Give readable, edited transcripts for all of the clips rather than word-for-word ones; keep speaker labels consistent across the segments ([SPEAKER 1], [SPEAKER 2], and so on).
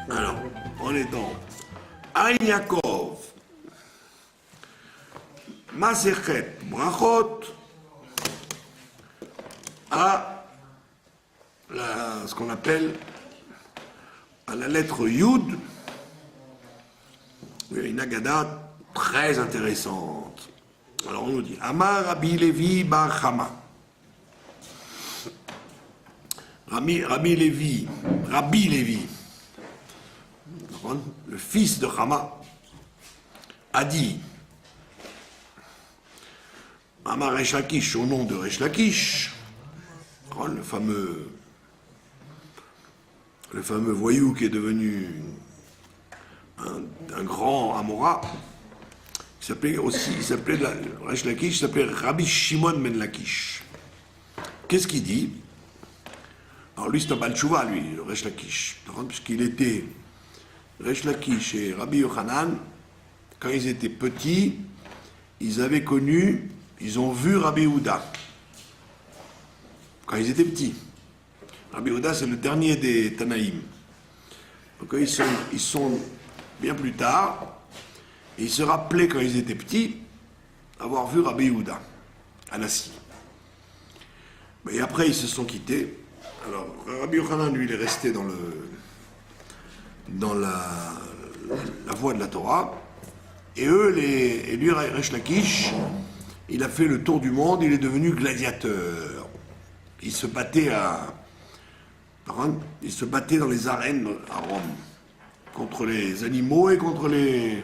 [SPEAKER 1] Alors, on est dans Aïn Yaakov, Masechet Brachot, à ce qu'on appelle à la lettre Yud. Il y a une agada très intéressante. Alors on nous dit Amar Rabbi Levi bar Chama. Rabbi Levi, le fils de Chama, a dit Amar Resh Lakish, au nom de Resh Lakish, le fameux voyou qui est devenu un grand Amora, Resh Lakish s'appelait Rabbi Shimon ben Lakish. Qu'est-ce qu'il dit? Alors lui, c'est un Baal Tshuva, lui, le Resh Lakish, puisqu'il était Resh Lakish et Rabbi Yochanan, quand ils étaient petits, ils ont vu Rabbi Yehuda, quand ils étaient petits. Rabbi Yehuda, c'est le dernier des Tanaïm. Donc ils sont bien plus tard, et ils se rappelaient quand ils étaient petits avoir vu Rabbi Yehuda à Nassi. Mais après, ils se sont quittés. Alors, Rabbi Yochanan, lui, il est resté dans la voie de la Torah, et lui, Resh Lakish, il a fait le tour du monde, il est devenu gladiateur. Il se battait dans les arènes à Rome, contre les animaux et contre les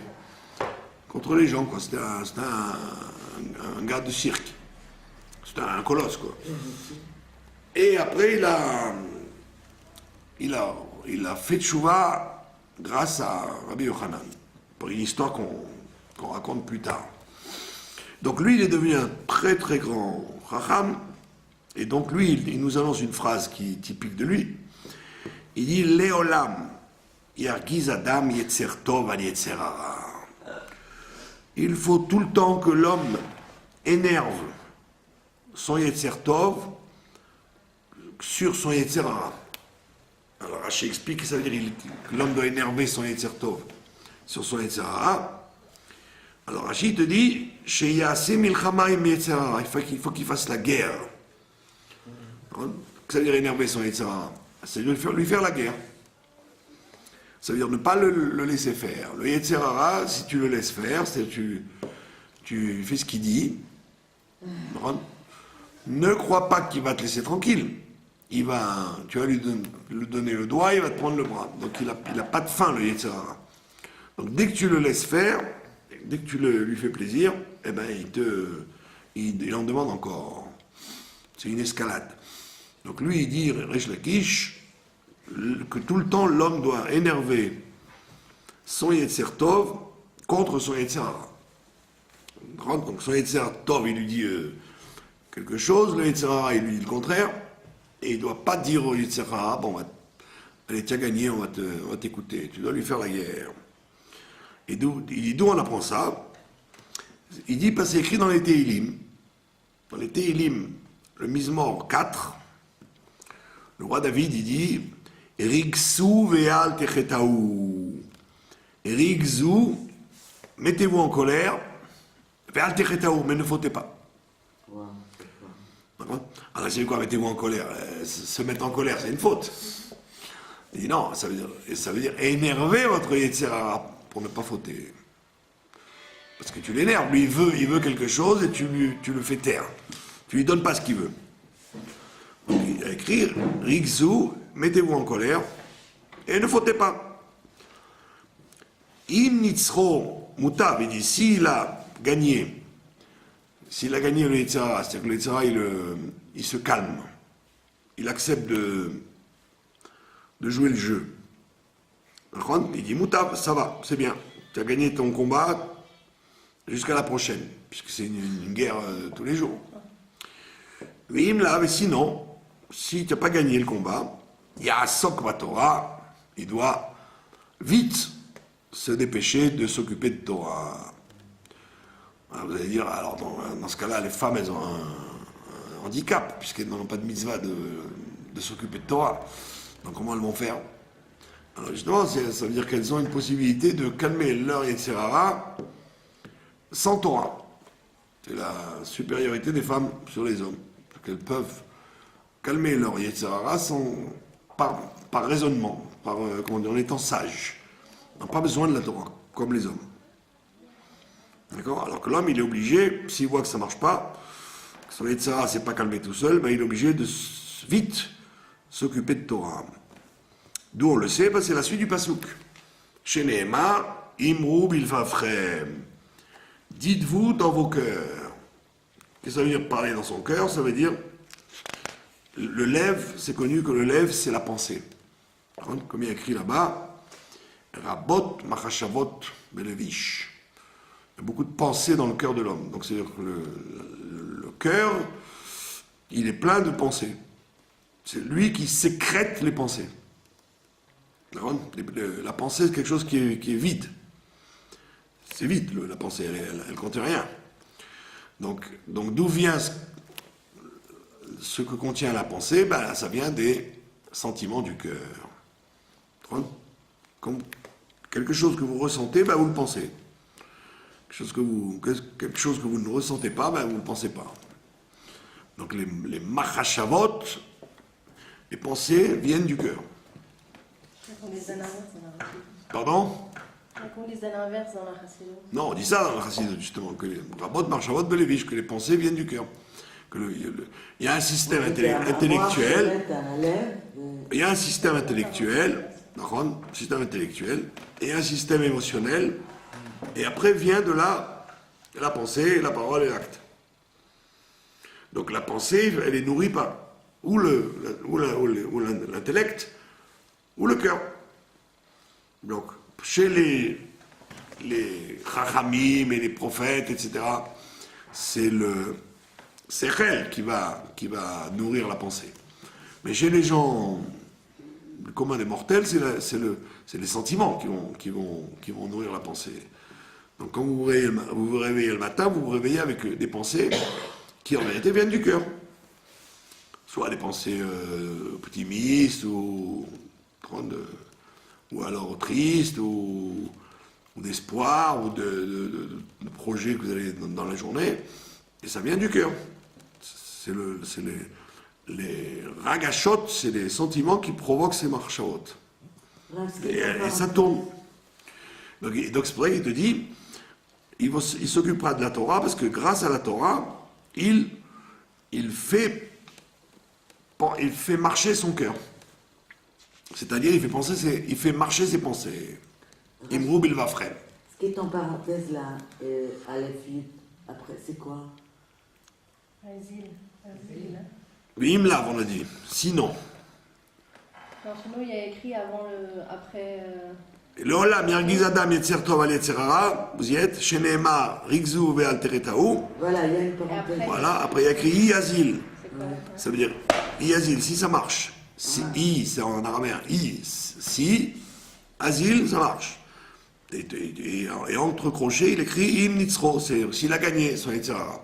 [SPEAKER 1] gens, quoi. C'était un gars de cirque. C'était un colosse, quoi. Et après, il a fait tchouva grâce à Rabbi Yochanan, pour une histoire qu'on raconte plus tard. Donc lui, il est devenu un très très grand chacham, et donc lui, il nous annonce une phrase qui est typique de lui. Il dit « Leolam yargiz adam yetzer tov al yetzer hara » Il faut tout le temps que l'homme énerve son yetzer tov sur son yetzer hara. Alors Rashi explique que ça veut dire que l'homme doit énerver son yetzer tov sur son yetzer hara. Alors Rashi te dit Sheyase milchama im yetzer hara, il faut qu'il fasse la guerre. Ça veut dire énerver son yetzer hara, c'est lui faire la guerre. Ça veut dire ne pas le laisser faire. Le yetzer hara, si tu le laisses faire, tu fais ce qu'il dit. Ne crois pas qu'il va te laisser tranquille. Tu vas lui donner le doigt, il va te prendre le bras. Donc il a pas de fin, le yetzer hara. Donc dès que tu le laisses faire, dès que tu lui fais plaisir, eh ben il en demande encore. C'est une escalade. Donc lui, il dit, Resh Lakish, que tout le temps l'homme doit énerver son yetzer tov contre son yetzer hara. Donc son yetzer tov, il lui dit quelque chose, le yetzer hara, il lui dit le contraire, et il ne doit pas dire au yetzer hara, bon, allez, tu as gagné, on va t'écouter, tu dois lui faire la guerre. Et il dit d'où on apprend ça? Il dit parce que c'est écrit dans les Tehillim. Dans les Tehillim, le Mizmor 4, le roi David, il dit Rigzou ve'al techetaou. Rigzou, mettez-vous en colère, ve'al techetaou, mais ne fautez pas. Alors c'est quoi, mettez-vous en colère? Se mettre en colère, c'est une faute. Il dit non, ça veut dire énerver votre yetzer hara pour ne pas fauter. Parce que tu l'énerves, lui il veut quelque chose et tu le fais taire. Tu lui donnes pas ce qu'il veut. Donc il a écrit Rigzou, mettez-vous en colère et ne fautez pas. Im nitzro mutav, il dit s'il a gagné le yetzer hara, c'est-à-dire que le yetzer hara il se calme, il accepte de jouer le jeu. Il dit mutav, ça va, c'est bien, tu as gagné ton combat jusqu'à la prochaine, puisque c'est une guerre tous les jours. Mais sinon, si tu n'as pas gagné le combat, il y a Sok Torah, il doit vite se dépêcher de s'occuper de Torah. Alors vous allez dire, alors dans ce cas-là, les femmes, elles ont un handicap, puisqu'elles n'ont pas de mitzvah de s'occuper de Torah. Donc comment elles vont faire? Alors justement, ça veut dire qu'elles ont une possibilité de calmer leur Yetzirara sans Torah. C'est la supériorité des femmes sur les hommes. Qu'elles peuvent calmer leur Yetzirara par raisonnement, comment dire, en étant sages. On n'a pas besoin de la Torah, comme les hommes. D'accord? Alors que l'homme, il est obligé, s'il voit que ça ne marche pas, que son Yetzirara ne s'est pas calmé tout seul, ben il est obligé de vite s'occuper de Torah. D'où on le sait, c'est la suite du pasouk. Chez Nehemar, Imru bilvavchem. Dites-vous dans vos cœurs. Qu'est-ce que ça veut dire parler dans son cœur? Ça veut dire le lève, c'est connu que le lève, c'est la pensée. Comme il y a écrit là-bas, Rabot machashavot belevish. Il y a beaucoup de pensées dans le cœur de l'homme. Donc c'est-à-dire que le cœur, il est plein de pensées. C'est lui qui sécrète les pensées. La pensée, c'est quelque chose qui est vide. C'est vide, la pensée, elle ne contient rien. Donc d'où vient ce que contient la pensée? Ben, ça vient des sentiments du cœur. Comme quelque chose que vous ressentez, ben, vous le pensez. Quelque chose que vous ne ressentez pas, ben, vous ne le pensez pas. Donc les machashavot, les pensées viennent du cœur.
[SPEAKER 2] On les a l'inverse dans la Chassidut.
[SPEAKER 1] Pardon?
[SPEAKER 2] On les a l'inverse dans la Chassidut.
[SPEAKER 1] Non, on dit ça dans la Chassidut, justement, que les rabot, marchavot, belevish, que les pensées viennent du cœur. Il y a un système intellectuel. Il y a un système intellectuel, et un système émotionnel, et après vient de là la pensée, la parole et l'acte. Donc la pensée, elle est nourrie par ou l'intellect, ou le cœur. Donc, chez les chachamim et les prophètes, etc., c'est le sechel qui va nourrir la pensée. Mais chez les gens, le commun des mortels, c'est les sentiments qui vont nourrir la pensée. Donc, quand vous vous réveillez le matin, vous vous réveillez avec des pensées qui, en vérité, viennent du cœur. Soit des pensées optimistes ou alors tristes ou d'espoir ou de projets que vous avez dans la journée, et ça vient du cœur. C'est les ragashot, c'est les sentiments qui provoquent ces marchaot. Et ça tourne. Donc c'est pour ça qu'il te dit, il s'occupera de la Torah parce que grâce à la Torah, il fait marcher son cœur. C'est-à-dire, il fait marcher ses pensées. Imru bilvavchem.
[SPEAKER 3] Ce qui est en parenthèse là, à la suite, après, c'est quoi?
[SPEAKER 2] Asile.
[SPEAKER 1] Oui, Imlav, on a dit. Sinon.
[SPEAKER 2] Non, chez nous, il y a écrit après.
[SPEAKER 1] Le Olam, Yargiz Adam, Yetzer Tov al Yetzer Hara, vous y êtes, Sheneema, Rigzu ve'al Teretaou.
[SPEAKER 3] Voilà, il y a une parenthèse.
[SPEAKER 1] Voilà, après il y a écrit Iazil.
[SPEAKER 2] C'est quoi
[SPEAKER 1] Ça veut dire Iazil, si ça marche. Si, I, c'est en araméen. I, si, Azil, ça marche. Et entre crochets, il écrit Im Nitzro, c'est s'il a gagné son Yetzer Hara.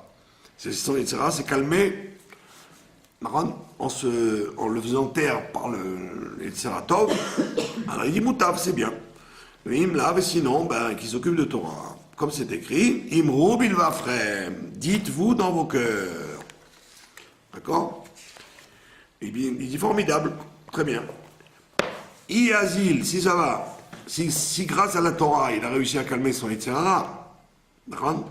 [SPEAKER 1] Son Yetzer Hara s'est calmé en le faisant taire par le Yetzer Hara Tov. Alors il dit Moutav, c'est bien. Mais Imlav, et sinon, qu'il s'occupe de Torah. Comme c'est écrit, Imru bilvavchem, dites-vous dans vos cœurs. D'accord? Il dit formidable, très bien. Iazil, si ça va, si grâce à la Torah, il a réussi à calmer son Yetzer Hara, d'accord?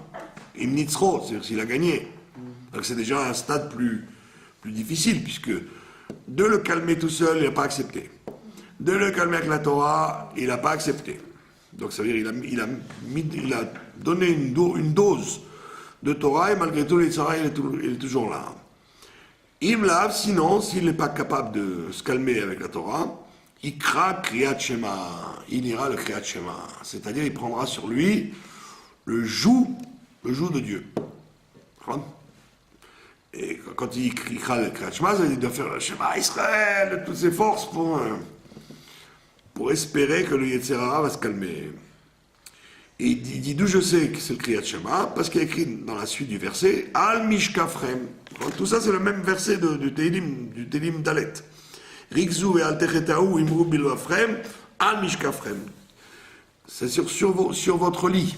[SPEAKER 1] Imnitzro, c'est-à-dire s'il a gagné. Donc c'est déjà un stade plus difficile, puisque de le calmer tout seul, il n'a pas accepté. De le calmer avec la Torah, il n'a pas accepté. Donc ça veut dire il a donné une dose de Torah, et malgré tout, il est toujours là. Imlav, sinon, s'il n'est pas capable de se calmer avec la Torah, il craque Kriyat Shema, il ira le Kriyat Shema. C'est-à-dire, il prendra sur lui le joug de Dieu. Et quand il criera le Kriyat Shema, il doit faire le Shema Israël de toutes ses forces pour espérer que le Yetzer Hara va se calmer. Et il dit d'où je sais que c'est le Kriyat Shema, parce qu'il y a écrit dans la suite du verset Al Mishkafrem. Tout ça, c'est le même verset du Télim Dalet. Rigzu et Al Teretaou Imru bilvavchem Al Mishkafrem. C'est sur votre lit.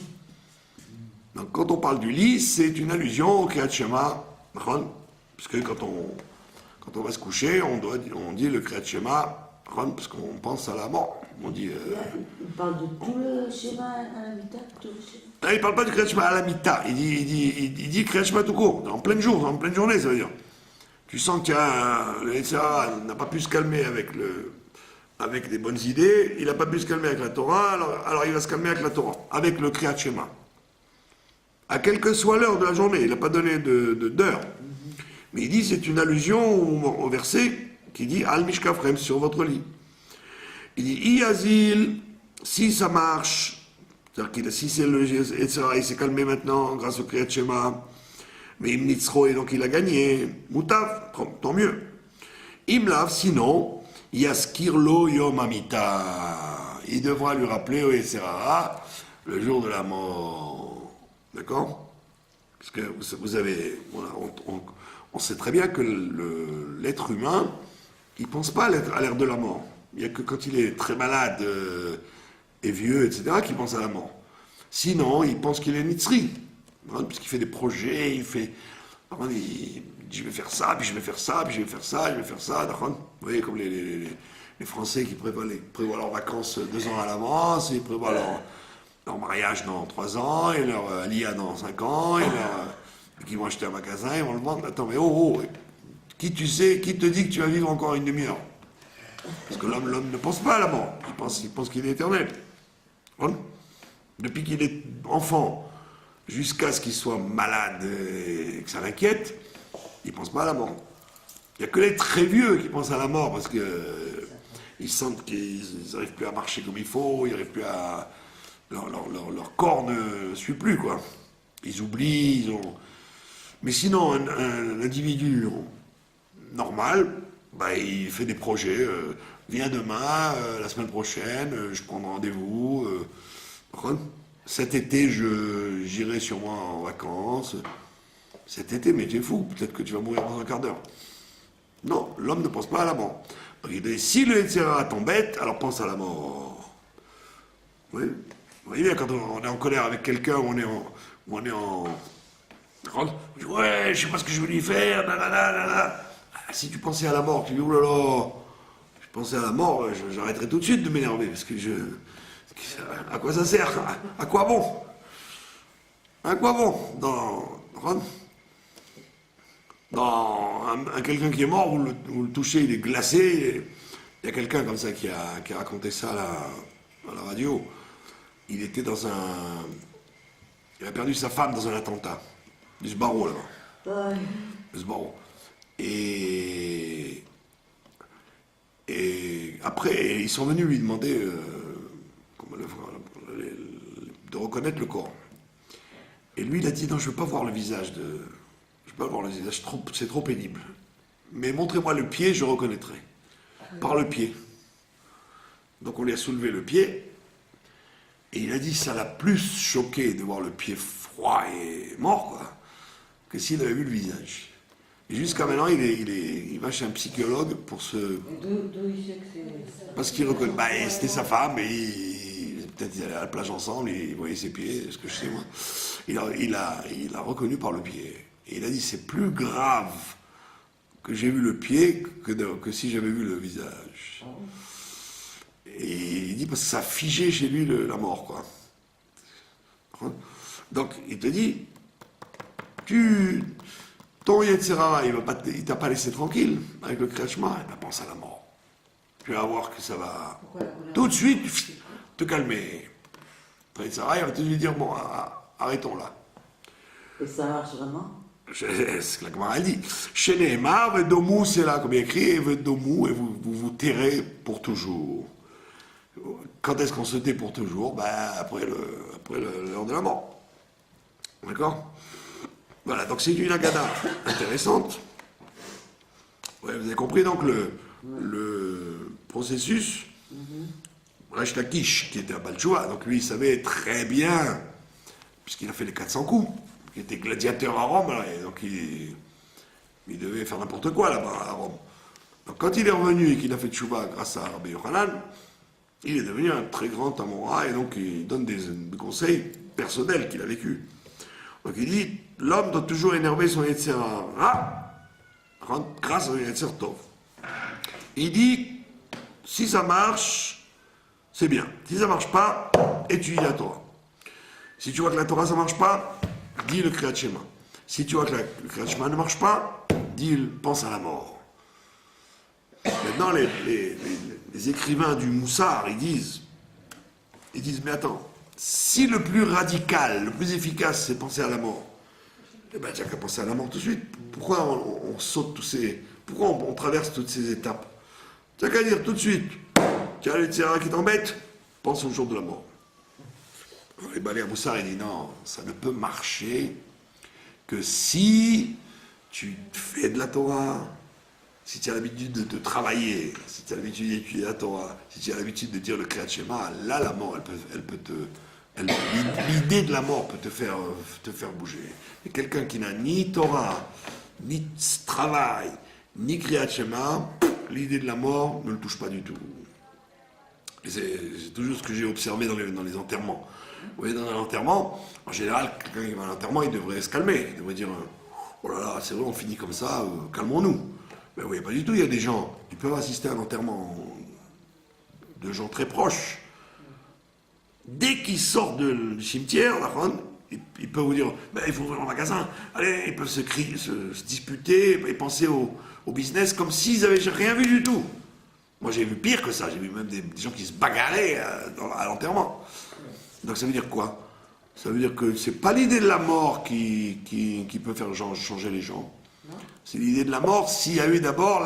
[SPEAKER 1] Donc quand on parle du lit, c'est une allusion au Kriyat Shema, parce que quand on va se coucher, on dit le Kriyat Shema, parce qu'on pense à la mort. On dit.
[SPEAKER 3] Il parle de tout le schéma à la mitad, tout le schéma.
[SPEAKER 1] Là, il ne parle pas du Kriyat Shema à la mita, il dit Kriyat Shema tout court, en plein jour, en pleine journée, ça veut dire. Tu sens qu'il y a le Yetzirah n'a pas pu se calmer avec des bonnes idées, il n'a pas pu se calmer avec la Torah, alors il va se calmer avec la Torah, avec le Kriyat Shema. À quelle que soit l'heure de la journée, il n'a pas donné d'heure. Mais il dit, c'est une allusion au verset qui dit Al Mishkafrem, sur votre lit. Il dit Iyazil, si ça marche, c'est-à-dire que si c'est le Yetzirah, il s'est calmé maintenant grâce au Kriyat Shema, mais Imnitzro, et donc il a gagné, Moutav, tant mieux. Imlav, sinon, Yaskirlo Yom Amita, il devra lui rappeler au Yetzirah le jour de la mort. D'accord? Parce que vous avez, voilà, on sait très bien que l'être humain, il ne pense pas à l'ère de la mort. Il n'y a que quand il est très malade et vieux, etc., qu'il pense à la mort. Sinon, il pense qu'il est nitzri, puisqu'il fait des projets, il dit je vais faire ça, puis je vais faire ça, puis je vais faire ça, je vais faire ça. Vous voyez, comme les Français qui prévoient leurs vacances 2 ans à l'avance, ils prévoient leur mariage dans 3 ans, et leur aliyah dans 5 ans, et qui vont acheter un magasin, ils vont le vendre. Attends, mais qui te dit que tu vas vivre encore une demi-heure? Parce que l'homme ne pense pas à la mort, il pense qu'il est éternel. Depuis qu'il est enfant, jusqu'à ce qu'il soit malade et que ça l'inquiète, il ne pense pas à la mort. Il n'y a que les très vieux qui pensent à la mort, parce qu'ils sentent qu'ils n'arrivent plus à marcher comme il faut, ils n'arrivent plus à... Leur corps ne suit plus, quoi. Ils oublient, Mais sinon, un individu normal, il fait des projets. Viens demain, la semaine prochaine, je prends rendez-vous. Cet été, j'irai sûrement en vacances. Cet été, mais tu es fou, peut-être que tu vas mourir dans un quart d'heure. Non, l'homme ne pense pas à la mort. Donc il dit, si le Yetzirah t'embête, alors pense à la mort. Oui. Vous voyez bien, quand on est en colère avec quelqu'un, on est en... Ouais, je sais pas ce que je vais lui faire, nanana. Si tu pensais à la mort, tu dis, oulala, je pensais à la mort, j'arrêterais tout de suite de m'énerver, parce que à quoi ça sert? À quoi bon? À quoi bon? Dans quelqu'un qui est mort, vous le touchez, il est glacé. Il y a quelqu'un comme ça qui a raconté ça à la radio. Il était il a perdu sa femme dans un attentat. Du Sbarro, là-bas.
[SPEAKER 3] Ouais.
[SPEAKER 1] Du Sbarro. Et après, ils sont venus lui demander de reconnaître le corps. Et lui, il a dit, non, je ne veux pas voir le visage Je ne veux pas voir le visage, c'est trop pénible. Mais montrez-moi le pied, je reconnaîtrai. Par le pied. Donc on lui a soulevé le pied. Et il a dit, ça l'a plus choqué de voir le pied froid et mort, quoi, que s'il avait vu le visage. Et jusqu'à maintenant, il va chez un psychologue pour se...
[SPEAKER 3] D'où il sait que c'est...
[SPEAKER 1] Parce qu'il reconnaît... c'était sa femme, et peut-être ils allaient à la plage ensemble, et il voyait ses pieds, ce que je sais, moi. Il a reconnu par le pied. Et il a dit, c'est plus grave que j'ai vu le pied que si j'avais vu le visage. Et il dit, parce que ça a figé chez lui la mort, quoi. Donc, il te dit, ton Yetzirah, il t'a pas laissé tranquille avec le Kriyat Shema, il pense à la mort. Tu vas voir que ça va tout de suite te calmer. Ton Yetzirah, il va te dire, bon, arrêtons là.
[SPEAKER 3] Et ça marche vraiment?
[SPEAKER 1] C'est ce que la Gemara dit. Chez Nehemar, Vedomou, c'est là, comme il y a écrit, et Vedomou, et vous tairez pour toujours. Quand est-ce qu'on se tait pour toujours? Après l'heure de la mort. D'accord? Voilà, donc c'est une agada intéressante. Ouais, vous avez compris donc le processus. Resh Lakish, qui était un Balchoua, donc lui il savait très bien, puisqu'il a fait les 400 coups, il était gladiateur à Rome, là, et donc il devait faire n'importe quoi là-bas à Rome. Donc quand il est revenu et qu'il a fait tchouva grâce à Rabbi Yochanan, il est devenu un très grand Amora et donc il donne des conseils personnels qu'il a vécu. Donc il dit, l'homme doit toujours énerver son Yetzer Hara grâce à son Yetzer Tov. Il dit, si ça marche, c'est bien. Si ça marche pas, étudie la Torah. Si tu vois que la Torah ça marche pas, dis le Kriyat Shema. Si tu vois que le Kriyat Shema ne marche pas, pense à la mort. Maintenant, les écrivains du Moussard, ils disent, mais attends, si le plus radical, le plus efficace, c'est penser à la mort, eh ben, tu n'as qu'à penser à la mort tout de suite. Pourquoi on saute pourquoi on traverse toutes ces étapes? Tu n'as qu'à dire tout de suite, tu as le Tzera qui t'embête, pense au jour de la mort. Alors, les Balé à Moussard, il dit, non, ça ne peut marcher que si tu fais de la Torah, si tu as l'habitude de travailler, si tu as l'habitude d'étudier la Torah, si tu as l'habitude de dire le Kriyat Shema, là, la mort, l'idée de la mort peut te faire bouger. Et quelqu'un qui n'a ni Torah, ni travail, ni Kriyat Shema, l'idée de la mort ne le touche pas du tout. Et c'est toujours ce que j'ai observé dans les enterrements. Vous voyez, dans un enterrement, en général, quelqu'un qui va à l'enterrement, il devrait se calmer. Il devrait dire, oh là là, c'est vrai, on finit comme ça, calmons-nous. Mais oui, pas du tout. Il y a des gens qui peuvent assister à un enterrement de gens très proches. Dès qu'ils sortent du cimetière, ils peuvent vous dire, il faut ouvrir le magasin. Allez, ils peuvent se disputer et penser au business comme s'ils n'avaient rien vu du tout. Moi, j'ai vu pire que ça. J'ai vu même des gens qui se bagarraient à l'enterrement. Donc ça veut dire quoi? Ça veut dire que c'est pas l'idée de la mort qui peut faire changer les gens. C'est l'idée de la mort s'il y a eu d'abord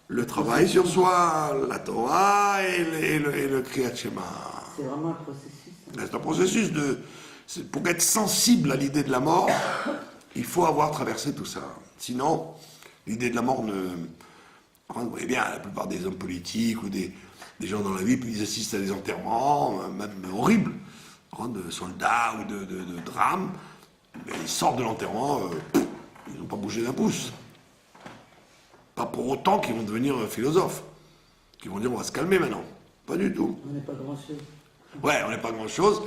[SPEAKER 1] le travail sur soi, la Torah et le Kriyat Shema.
[SPEAKER 3] C'est vraiment un processus.
[SPEAKER 1] C'est un processus pour être sensible à l'idée de la mort, il faut avoir traversé tout ça. Sinon, l'idée de la mort vous voyez bien, la plupart des hommes politiques ou des gens dans la vie, ils assistent à des enterrements, même horribles, de soldats ou de drames, mais ils sortent de l'enterrement, ils n'ont pas bougé d'un pouce. Pas pour autant qu'ils vont devenir philosophes, qu'ils vont dire on va se calmer maintenant. Pas du tout.
[SPEAKER 3] On n'est pas grand-chose.
[SPEAKER 1] Ouais, on n'est pas grand-chose.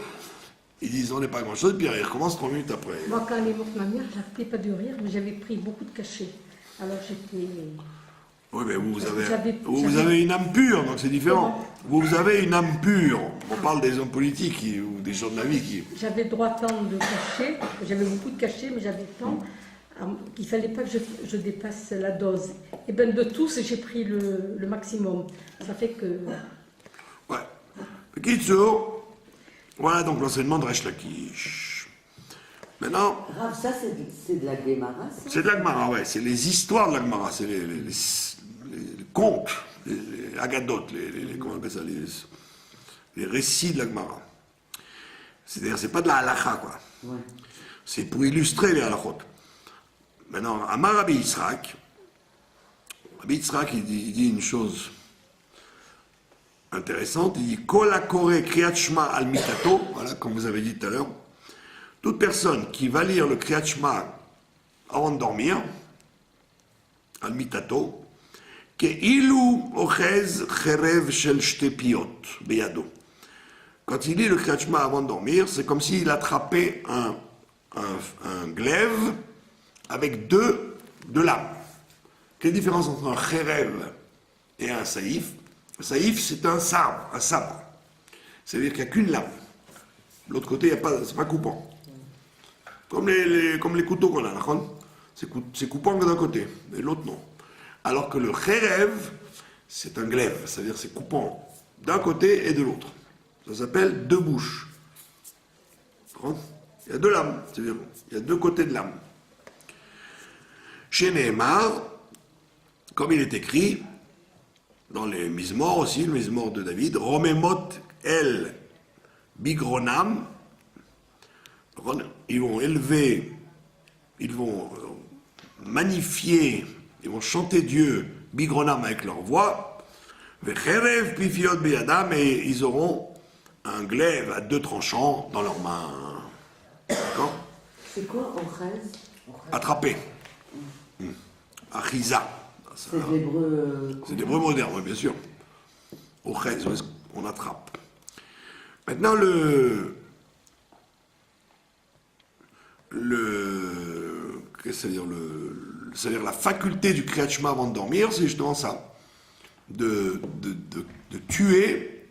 [SPEAKER 1] Ils disent on n'est pas grand-chose, puis ils recommencent 3 minutes après.
[SPEAKER 4] Moi, quand elle est morte, ma mère, j'arrêtais pas de rire, mais j'avais pris beaucoup de cachets. Alors j'étais...
[SPEAKER 1] Oui, mais vous avez une âme pure, donc c'est différent. Vous avez une âme pure. On parle des hommes politiques ou des gens de la vie qui...
[SPEAKER 4] J'avais droit tant de cachets, j'avais beaucoup de cachets, mais j'avais tant qu'il ne fallait pas que je dépasse la dose. Et bien de tous, j'ai pris le maximum. Ça fait que...
[SPEAKER 1] Ouais. Kitsour, voilà donc l'enseignement de Resh Lakish. Maintenant...
[SPEAKER 3] Rav, ça c'est de la Gemara, ça?
[SPEAKER 1] C'est de la Gemara, ouais. C'est les histoires de la Gemara. C'est les contes, les agadotes, comment on appelle ça, les récits de la Gemara. C'est-à-dire, c'est pas de la halakha, quoi.
[SPEAKER 3] Ouais.
[SPEAKER 1] C'est pour illustrer les halakhot. Maintenant, Amar Rabbi Yitzhak, il dit une chose intéressante. Il dit Kol hakore kriyat shema al mitato, voilà, comme vous avez dit tout à l'heure. Toute personne qui va lire le kriyat shema avant de dormir, al mitato, Ke'ilu ochez cherev shel shte piyot beyado. Quand il lit le kriyat shema avant de dormir, c'est comme s'il attrapait un glaive avec deux lames. Quelle différence entre un cherev et un saïf? Un saïf, c'est un sabre. C'est-à-dire qu'il n'y a qu'une lame. De l'autre côté, c'est pas coupant. Comme les couteaux qu'on a, c'est coupant que d'un côté, et l'autre non. Alors que le cherev, c'est un glaive, c'est-à-dire c'est coupant d'un côté et de l'autre. Ça s'appelle deux bouches. Il y a deux lames, c'est-à-dire il y a deux côtés de lame. Chez Nehemar, comme il est écrit dans les Mizmor aussi, le Mizmor de David, Romemot el bigronam, ils vont élever, ils vont magnifier, ils vont chanter Dieu, bigronam avec leur voix, vecherev pifiot beyadam, et ils auront un glaive à 2 tranchants dans leurs mains. D'accord?
[SPEAKER 3] C'est quoi, Ochez?
[SPEAKER 1] Attraper. Achiza.
[SPEAKER 3] C'est de l'hébreu...
[SPEAKER 1] C'est l'hébreu moderne, oui, bien sûr. Ochez. on attrape. Maintenant, qu'est-ce que ça veut dire c'est-à-dire la faculté du Kriyat Shema avant de dormir, c'est justement ça. De tuer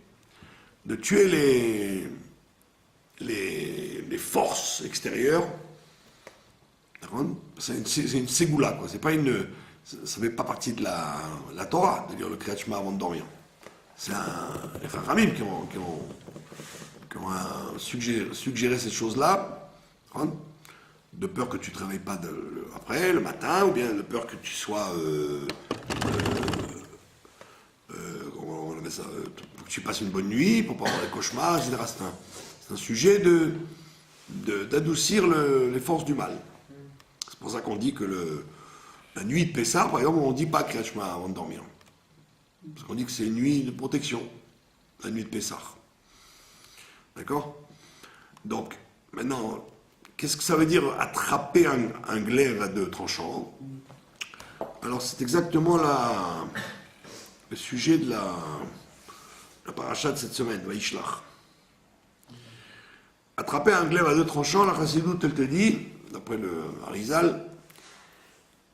[SPEAKER 1] les forces extérieures. C'est une ségoula, quoi. C'est pas ça fait pas partie de la Torah, de dire le Kriyat Shema avant de dormir. C'est les Chachamim qui ont suggéré cette chose-là, de peur que tu ne te réveilles pas après, le matin, ou bien de peur que tu sois... comment on appelle ça, pour que tu passes une bonne nuit, pour ne pas avoir des cauchemars, etc. C'est un sujet d'adoucir les forces du mal. C'est pour ça qu'on dit que la nuit de Pessah, par exemple, on ne dit pas Kriyat Shema avant de dormir. Parce qu'on dit que c'est une nuit de protection, la nuit de Pessah. D'accord? Donc, maintenant, qu'est-ce que ça veut dire attraper un glaive à 2 tranchants? Alors, c'est exactement le sujet de la paracha de cette semaine, Vaishlach. Attraper un glaive à 2 tranchants, la Chassidoute, elle te dit, d'après le Arizal,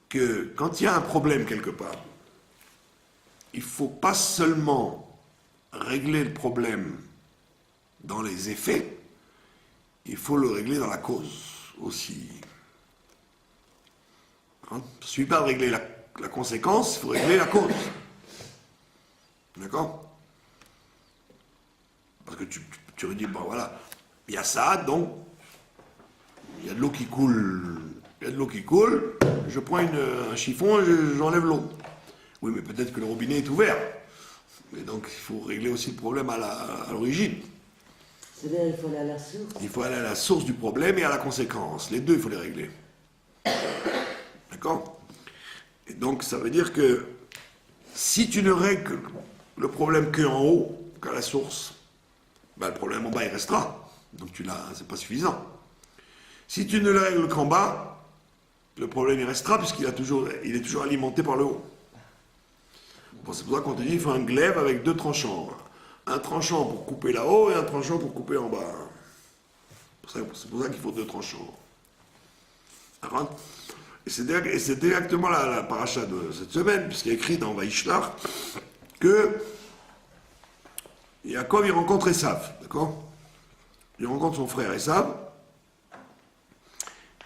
[SPEAKER 1] que quand il y a un problème quelque part, il ne faut pas seulement régler le problème dans les effets, il faut le régler dans la cause aussi. Il ne suffit pas de régler la conséquence, il faut régler la cause. D'accord? Parce que tu redis, bon voilà, il y a ça, donc il y a de l'eau qui coule, je prends un chiffon et j'enlève l'eau. Oui, mais peut-être que le robinet est ouvert. Et donc, il faut régler aussi le problème à l'origine.
[SPEAKER 3] C'est-à-dire qu'il faut aller à la source.
[SPEAKER 1] Il faut aller à la source du problème et à la conséquence. Les deux, il faut les régler. D'accord? Et donc, ça veut dire que si tu ne règles le problème qu'en haut, qu'à la source, ben, le problème en bas, il restera. Donc, c'est pas suffisant. Si tu ne le règles qu'en bas, le problème, il restera puisqu'il est toujours alimenté par le haut. Bon, c'est pour ça qu'on te dit qu'il faut un glaive avec 2 tranchants. Un tranchant pour couper là-haut et un tranchant pour couper en bas. C'est pour ça qu'il faut 2 tranchants. D'accord? Et c'est exactement la paracha de cette semaine, puisqu'il est écrit dans Vaishlach que Yaakov, il rencontre Esav. D'accord? Il rencontre son frère Esav.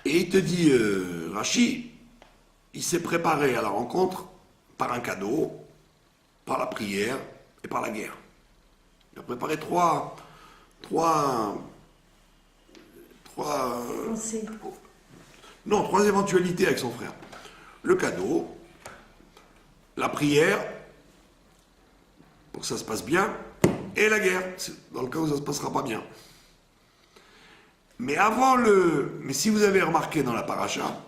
[SPEAKER 1] Et il te dit, Rashi, il s'est préparé à la rencontre par un cadeau, par la prière et par la guerre. Il a préparé trois éventualités avec son frère. Le cadeau, la prière, pour que ça se passe bien, et la guerre, dans le cas où ça ne se passera pas bien. Mais si vous avez remarqué dans la paracha,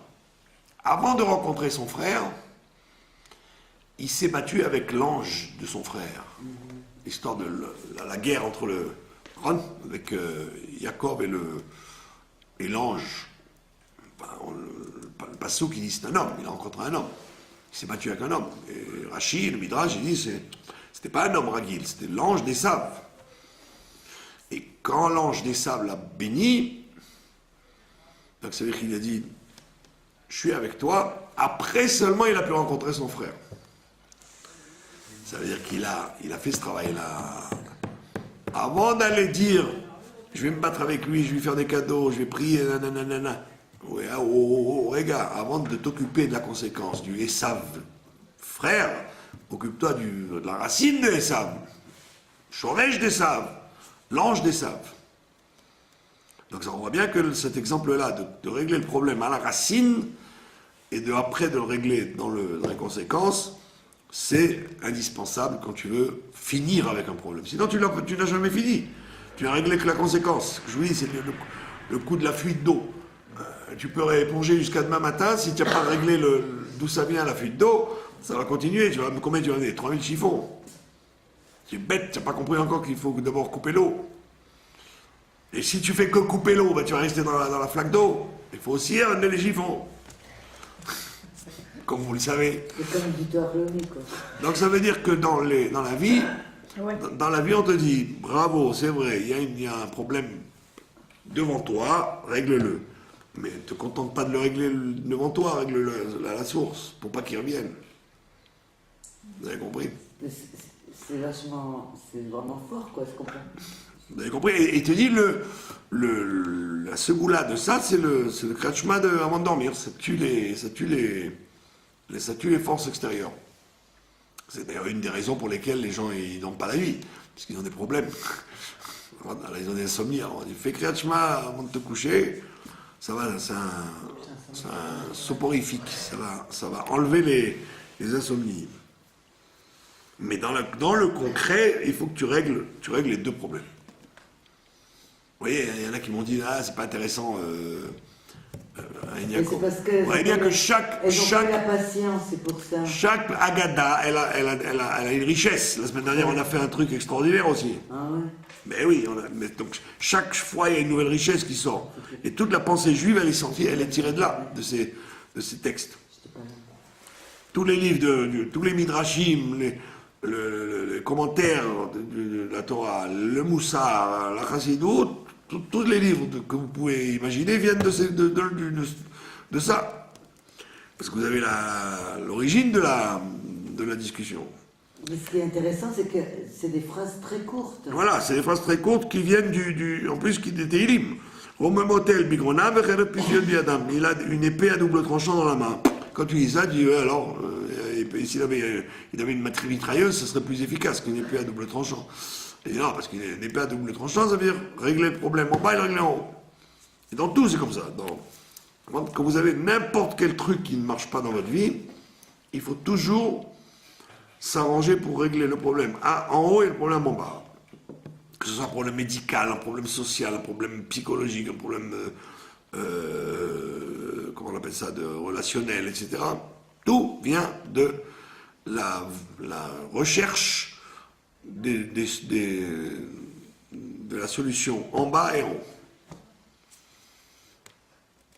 [SPEAKER 1] avant de rencontrer son frère, il s'est battu avec l'ange de son frère. L'histoire de la guerre entre avec Yaakov et l'ange. Le passouk qui dit c'est un homme, il a rencontré un homme. Il s'est battu avec un homme. Et Rashi, le Midrash, il dit c'était pas un homme ragil, c'était l'ange d'Esav. Et quand l'ange d'Esav l'a béni, donc ça veut dire qu'il a dit je suis avec toi, après seulement il a pu rencontrer son frère. Ça veut dire qu'il a fait ce travail-là. Avant d'aller dire, je vais me battre avec lui, je vais lui faire des cadeaux, je vais prier, nanana. Ouais, regarde, avant de t'occuper de la conséquence du Esav, frère, occupe-toi de la racine de Esav, Shoresh d'Esav, l'ange d'Esav. Donc ça, on voit bien que cet exemple-là, de régler le problème à la racine, et après de le régler dans les conséquences, c'est indispensable quand tu veux finir avec un problème. Sinon, tu n'as jamais fini. Tu n'as réglé que la conséquence. Je vous dis, c'est le coup de la fuite d'eau. Tu peux rééponger jusqu'à demain matin. Si tu n'as pas réglé d'où ça vient la fuite d'eau, ça va continuer. Combien tu vas donner? 3000 chiffons. Tu es bête, tu n'as pas compris encore qu'il faut d'abord couper l'eau. Et si tu fais que couper l'eau, ben tu vas rester dans la flaque d'eau. Il faut aussi amener les chiffons. Comme vous le savez.
[SPEAKER 3] C'est comme du torloni, quoi.
[SPEAKER 1] Donc ça veut dire que dans la vie,
[SPEAKER 4] Ouais.
[SPEAKER 1] Dans la vie, on te dit, bravo, c'est vrai, il y a un problème devant toi, règle-le. Mais ne te contente pas de le régler devant toi, règle-le à la source, pour pas qu'il revienne. Vous avez compris?
[SPEAKER 3] Mais c'est vachement, c'est vraiment fort, quoi, je comprends.
[SPEAKER 1] Vous avez compris? Et il te dit, la segoula de ça, c'est le kratchma avant de dormir. Ça tue les forces extérieures. C'est d'ailleurs une des raisons pour lesquelles les gens ils n'ont pas la nuit, parce qu'ils ont des problèmes. Voilà, ils ont des insomnies. Alors on dit fais kratchma avant de te coucher, ça va, c'est un soporifique, ça va enlever les insomnies. Mais dans le concret, il faut que tu règles les deux problèmes. Vous voyez, il y en a qui m'ont dit ah c'est pas intéressant.
[SPEAKER 3] Et c'est parce que
[SPEAKER 1] Vous voyez bien que
[SPEAKER 3] elles n'ont pas la patience, c'est pour ça.
[SPEAKER 1] chaque Agada, elle a une richesse. La semaine dernière, on a fait un truc extraordinaire aussi.
[SPEAKER 3] Ah ouais.
[SPEAKER 1] Mais oui, donc chaque fois, il y a une nouvelle richesse qui sort. Et toute la pensée juive, elle est tirée de là, de ces textes. Tous les livres, tous les midrashim, les commentaires de la Torah, le Moussar, la Chassidut, tous les livres que vous pouvez imaginer viennent de ça. Parce que vous avez l'origine de la discussion.
[SPEAKER 3] Mais ce qui est intéressant, c'est que c'est des phrases très courtes.
[SPEAKER 1] Voilà, c'est des phrases très courtes qui viennent en plus, qui des Teilim. Romemotel bigrona, biadam. Il a une épée à double tranchant dans la main. Quand tu dis ça, tu dis, alors, s'il avait une mitrailleuse, ce serait plus efficace qu'une épée à double tranchant. Et non, parce qu'une épée à double tranchant, ça veut dire régler le problème en bas et le régler en haut. Et dans tout, c'est comme ça. Quand vous avez n'importe quel truc qui ne marche pas dans votre vie, il faut toujours s'arranger pour régler le problème en haut et le problème en bas. Que ce soit un problème médical, un problème social, un problème psychologique, un problème, comment on appelle ça, de relationnel, etc. Tout vient de la recherche de la solution en bas et en haut.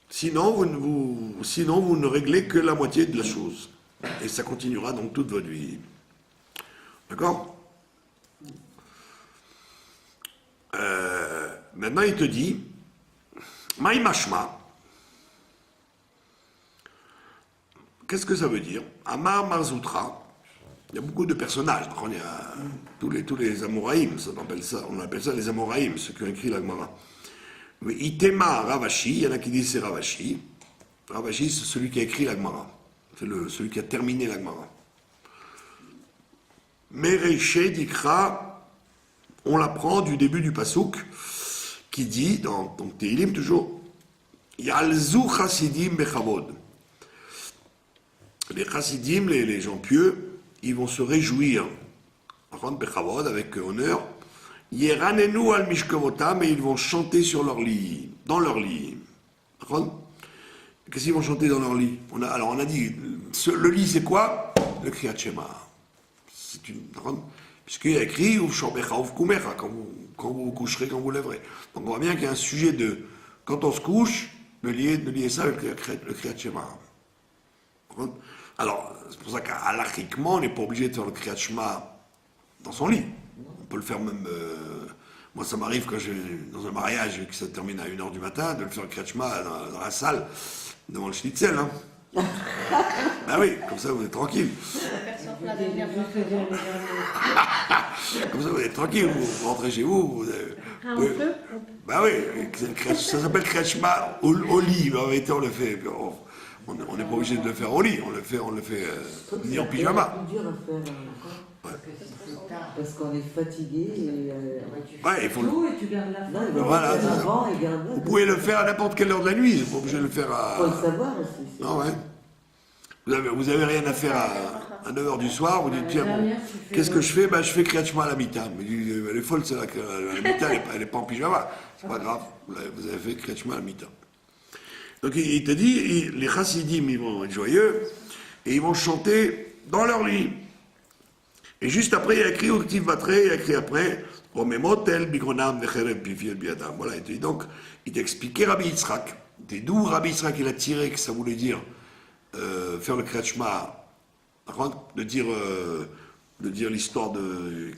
[SPEAKER 1] Sinon, vous ne réglez que la moitié de la chose. Et ça continuera donc toute votre vie. D'accord? Maintenant, il te dit, Maïmashma. Qu'est-ce que ça veut dire? Amar Marzoutra. Il y a beaucoup de personnages. Il y a tous les Amoraïm, on appelle ça les Amoraïm, ceux qui ont écrit la Gemara. Mais Itema Ravashi, il y en a qui disent c'est Ravashi. Ravashi, c'est celui qui a écrit la Gemara. C'est celui qui a terminé la Gemara. Mereche Dikra, on l'apprend du début du Pasouk, qui dit, dans Teilim toujours, Yalzu Chassidim Bechavod. Les Chassidim, les gens pieux, ils vont se réjouir, Bechavod, avec honneur, Yeranenu al Mishkavotam, et ils vont chanter sur leur lit, dans leur lit. Qu'est-ce qu'ils vont chanter dans leur lit? On a dit, le lit c'est quoi? Le Kriyat Shema. Puisqu'il y a écrit, quand vous vous coucherez, quand vous lèverez. Donc on voit bien qu'il y a un sujet de, quand on se couche, de lier ça avec le Kriyat Shema. Alors, c'est pour ça qu'alachiquement, on n'est pas obligé de faire le Kriyat Shema dans son lit. On peut le faire même... moi, ça m'arrive quand j'ai dans un mariage que ça termine à 1h du matin, de le faire le Kriyat Shema dans la salle, devant le schnitzel. Hein. Ben oui, comme ça vous êtes tranquille. Comme ça vous êtes tranquille, vous rentrez chez vous.
[SPEAKER 4] On peut?
[SPEAKER 1] Ben oui, ça s'appelle Kriyat Shema au lit. En vérité, on le fait. On n'est pas obligé de le faire au lit, on le fait ni en pyjama.
[SPEAKER 3] C'est dur à faire. Parce qu'on est fatigué et
[SPEAKER 1] Ouais, il faut
[SPEAKER 4] Tout et tu gardes la fin.
[SPEAKER 3] non,
[SPEAKER 1] Voilà,
[SPEAKER 3] il
[SPEAKER 1] c'est ça.
[SPEAKER 3] avant et garde là.
[SPEAKER 1] Vous pouvez le faire à n'importe quelle heure de la nuit, vous n'êtes pas obligé de le faire
[SPEAKER 3] Faut
[SPEAKER 1] à...
[SPEAKER 3] le savoir aussi.
[SPEAKER 1] Non, ouais. Vous avez rien à faire à 9h du soir, vous dites, tiens, bon, qu'est-ce que je fais? Ben, je fais Kriyat Shema à la mi-temps. Mais elle est folle, celle-là, à la mi-temps, elle n'est pas en pyjama. C'est pas grave, vous avez fait Kriyat Shema à la mi-temps. Donc il te dit, les chassidim, ils vont être joyeux, et ils vont chanter dans leur lit. Et juste après, il y a écrit Uktiv Batre, il y a écrit après, Romemotel, Bigronam, Vecherev, Pifiel, Biadam. Voilà, il te dit donc, il t'a expliqué Rabbi Yitzhak. T'es d'où Rabbi Yitzhak, il a tiré que ça voulait dire faire le Kriyat Shema, de dire de dire l'histoire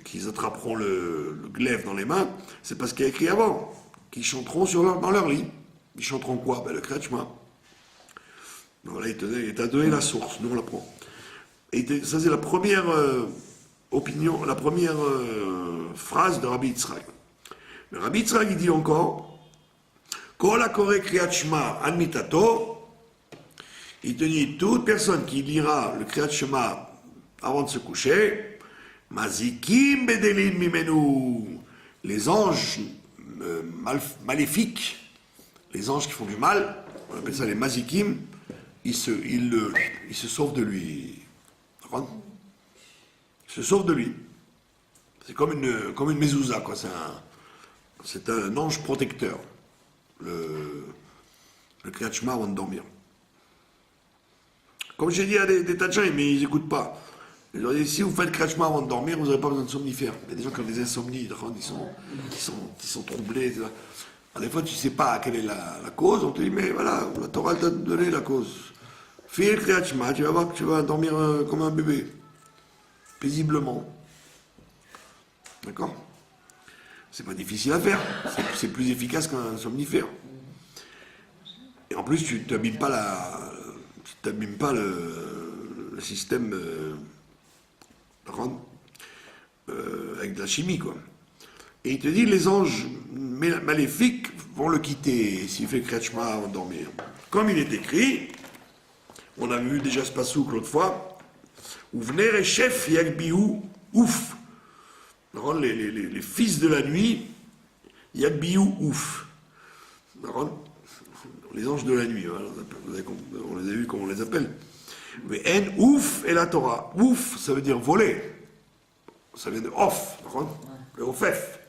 [SPEAKER 1] qu'ils attraperont le glaive dans les mains, c'est parce qu'il y a écrit avant, qu'ils chanteront dans leur lit. Ils chanteront quoi? Le Kriyat Shema. Donc là, il t'a donné la source, nous on la prend. Et ça, c'est la première opinion, la première phrase de Rabbi Yitzhak. Mais Rabbi Yitzhak, il dit encore, Kol hakore Kriyat Shema al mitato, il te dit, toute personne qui lira le Kriyat Shema avant de se coucher, Mazikim bedelin mimenu, les anges maléfiques, les anges qui font du mal, on appelle ça les Mazikim, ils se sauvent de lui. Ils se sauvent de lui. C'est comme une mezouza, quoi. C'est un ange protecteur, le Kriyat Shema avant de dormir. Comme j'ai dit à des tas de gens, mais ils n'écoutent pas. Je leur dis, si vous faites Kriyat Shema avant de dormir, vous n'aurez pas besoin de somnifères. Il y a des gens qui ont des insomnies, ils sont troublés. Etc. Alors, des fois, tu ne sais pas quelle est la cause, on te dit, mais voilà, la Torah t'a donné la cause. Fais le Kriyat Shema, tu vas voir que tu vas dormir comme un bébé, paisiblement. D'accord? C'est pas difficile à faire, c'est plus efficace qu'un somnifère. Et en plus, tu t'abîmes pas le système avec de la chimie, quoi. Et il te dit, les anges maléfiques vont le quitter s'il fait Kriyat Shema avant de dormir. Comme il est écrit, on a vu déjà ce passouk l'autre fois, où Vner et chef Yagbiou ouf. Les fils de la nuit, Yagbiou ouf. Les anges de la nuit, on les a vus comment on les appelle. Mais En ouf et la Torah. Ouf, ça veut dire voler. Ça vient de off, le ofef.